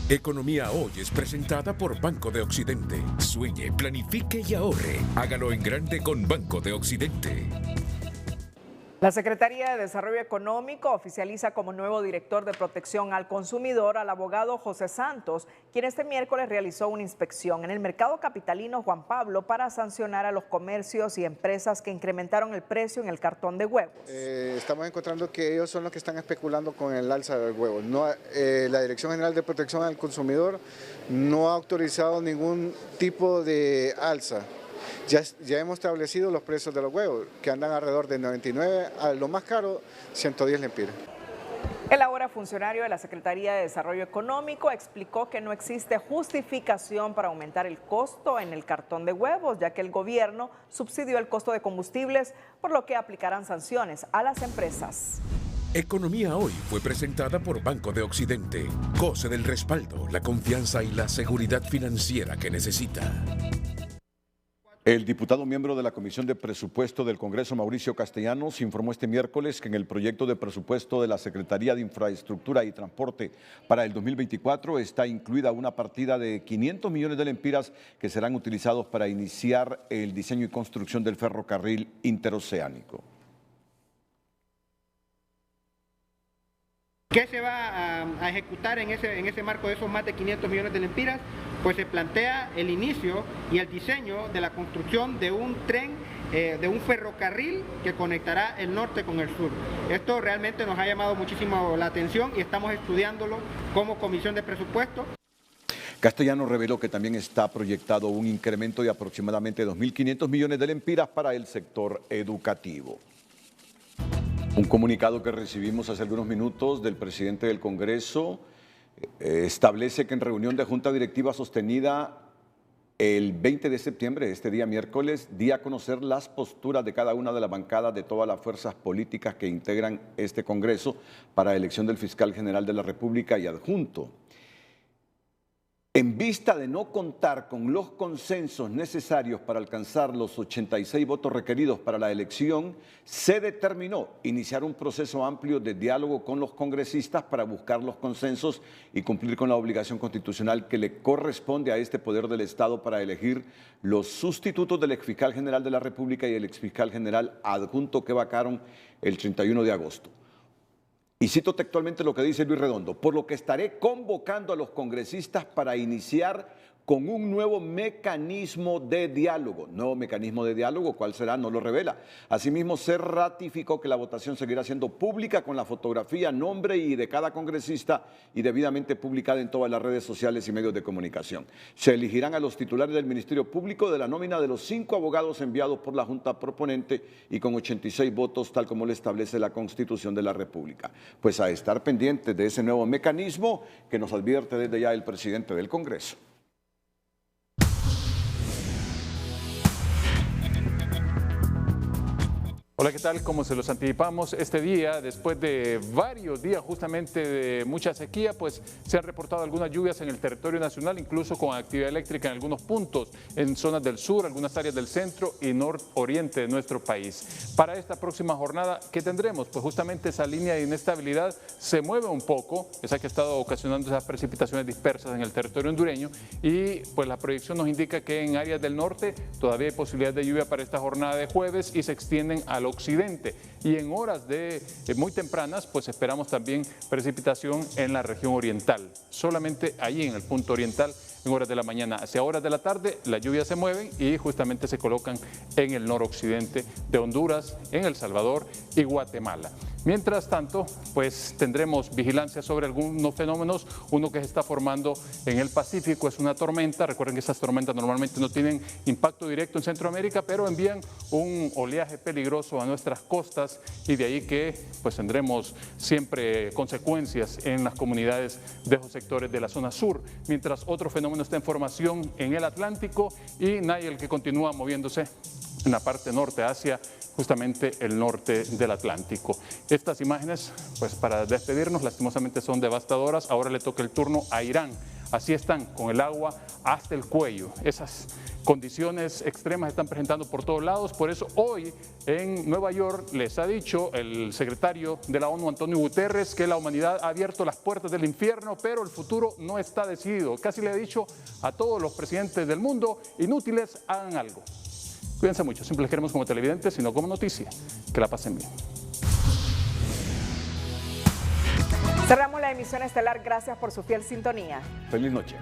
Economía Hoy es presentada por Banco de Occidente. Sueñe, planifique y ahorre. Hágalo en grande con Banco de Occidente. La Secretaría de Desarrollo Económico oficializa como nuevo director de protección al consumidor al abogado José Santos, quien este miércoles realizó una inspección en el mercado capitalino Juan Pablo para sancionar a los comercios y empresas que incrementaron el precio en el cartón de huevos. Estamos encontrando que ellos son los que están especulando con el alza del huevo. La Dirección General de Protección al Consumidor no ha autorizado ningún tipo de alza. Ya hemos establecido los precios de los huevos, que andan alrededor de 99, a lo más caro, 110 lempiras. El ahora funcionario de la Secretaría de Desarrollo Económico explicó que no existe justificación para aumentar el costo en el cartón de huevos, ya que el gobierno subsidió el costo de combustibles, por lo que aplicarán sanciones a las empresas. Economía Hoy fue presentada por Banco de Occidente. Goce del respaldo, la confianza y la seguridad financiera que necesita. El diputado miembro de la Comisión de Presupuesto del Congreso, Mauricio Castellanos, informó este miércoles que en el proyecto de presupuesto de la Secretaría de Infraestructura y Transporte para el 2024 está incluida una partida de 500 millones de lempiras que serán utilizados para iniciar el diseño y construcción del ferrocarril interoceánico. ¿Qué se va a ejecutar en ese marco de esos más de 500 millones de lempiras? Pues se plantea el inicio y el diseño de la construcción de un tren, de un ferrocarril que conectará el norte con el sur. Esto realmente nos ha llamado muchísimo la atención y estamos estudiándolo como Comisión de Presupuesto. Castellanos reveló que también está proyectado un incremento de aproximadamente 2.500 millones de lempiras para el sector educativo. Un comunicado que recibimos hace algunos minutos del presidente del Congreso establece que en reunión de Junta Directiva sostenida el 20 de septiembre, este día miércoles, di a conocer las posturas de cada una de las bancadas de todas las fuerzas políticas que integran este Congreso para elección del fiscal general de la República y adjunto. En vista de no contar con los consensos necesarios para alcanzar los 86 votos requeridos para la elección, se determinó iniciar un proceso amplio de diálogo con los congresistas para buscar los consensos y cumplir con la obligación constitucional que le corresponde a este poder del Estado para elegir los sustitutos del exfiscal general de la República y el exfiscal general adjunto que vacaron el 31 de agosto. Y cito textualmente lo que dice Luis Redondo, por lo que estaré convocando a los congresistas para iniciar con un nuevo mecanismo de diálogo. Nuevo mecanismo de diálogo, ¿cuál será? No lo revela. Asimismo, se ratificó que la votación seguirá siendo pública con la fotografía, nombre y de cada congresista y debidamente publicada en todas las redes sociales y medios de comunicación. Se elegirán a los titulares del Ministerio Público de la nómina de los 5 abogados enviados por la Junta Proponente y con 86 votos, tal como lo establece la Constitución de la República. Pues a estar pendientes de ese nuevo mecanismo que nos advierte desde ya el presidente del Congreso. Hola, ¿qué tal? Como se los anticipamos, este día, después de varios días justamente de mucha sequía, pues se han reportado algunas lluvias en el territorio nacional, incluso con actividad eléctrica en algunos puntos, en zonas del sur, algunas áreas del centro y nororiente de nuestro país. Para esta próxima jornada, ¿qué tendremos? Pues justamente esa línea de inestabilidad se mueve un poco, esa que ha estado ocasionando esas precipitaciones dispersas en el territorio hondureño y pues la proyección nos indica que en áreas del norte todavía hay posibilidad de lluvia para esta jornada de jueves y se extienden al occidente. Y en horas muy tempranas, pues esperamos también precipitación en la región oriental. Solamente allí en el punto oriental, en horas de la mañana. Hacia horas de la tarde, las lluvias se mueven y justamente se colocan en el noroccidente de Honduras, en El Salvador y Guatemala. Mientras tanto, pues tendremos vigilancia sobre algunos fenómenos. Uno que se está formando en el Pacífico es una tormenta. Recuerden que esas tormentas normalmente no tienen impacto directo en Centroamérica, pero envían un oleaje peligroso a nuestras costas y de ahí que pues tendremos siempre consecuencias en las comunidades de esos sectores de la zona sur. Mientras otro fenómeno está en formación en el Atlántico y Nigel, que continúa moviéndose en la parte norte hacia justamente el norte del Atlántico. Estas imágenes, pues para despedirnos, lastimosamente son devastadoras. Ahora le toca el turno a Irán. Así están, con el agua hasta el cuello. Esas condiciones extremas están presentando por todos lados. Por eso hoy en Nueva York les ha dicho el secretario de la ONU, Antonio Guterres, que la humanidad ha abierto las puertas del infierno, pero el futuro no está decidido. Casi le ha dicho a todos los presidentes del mundo, inútiles, hagan algo. Cuídense mucho, siempre les queremos como televidentes, sino como noticia. Que la pasen bien. Cerramos la emisión estelar. Gracias por su fiel sintonía. Feliz noche.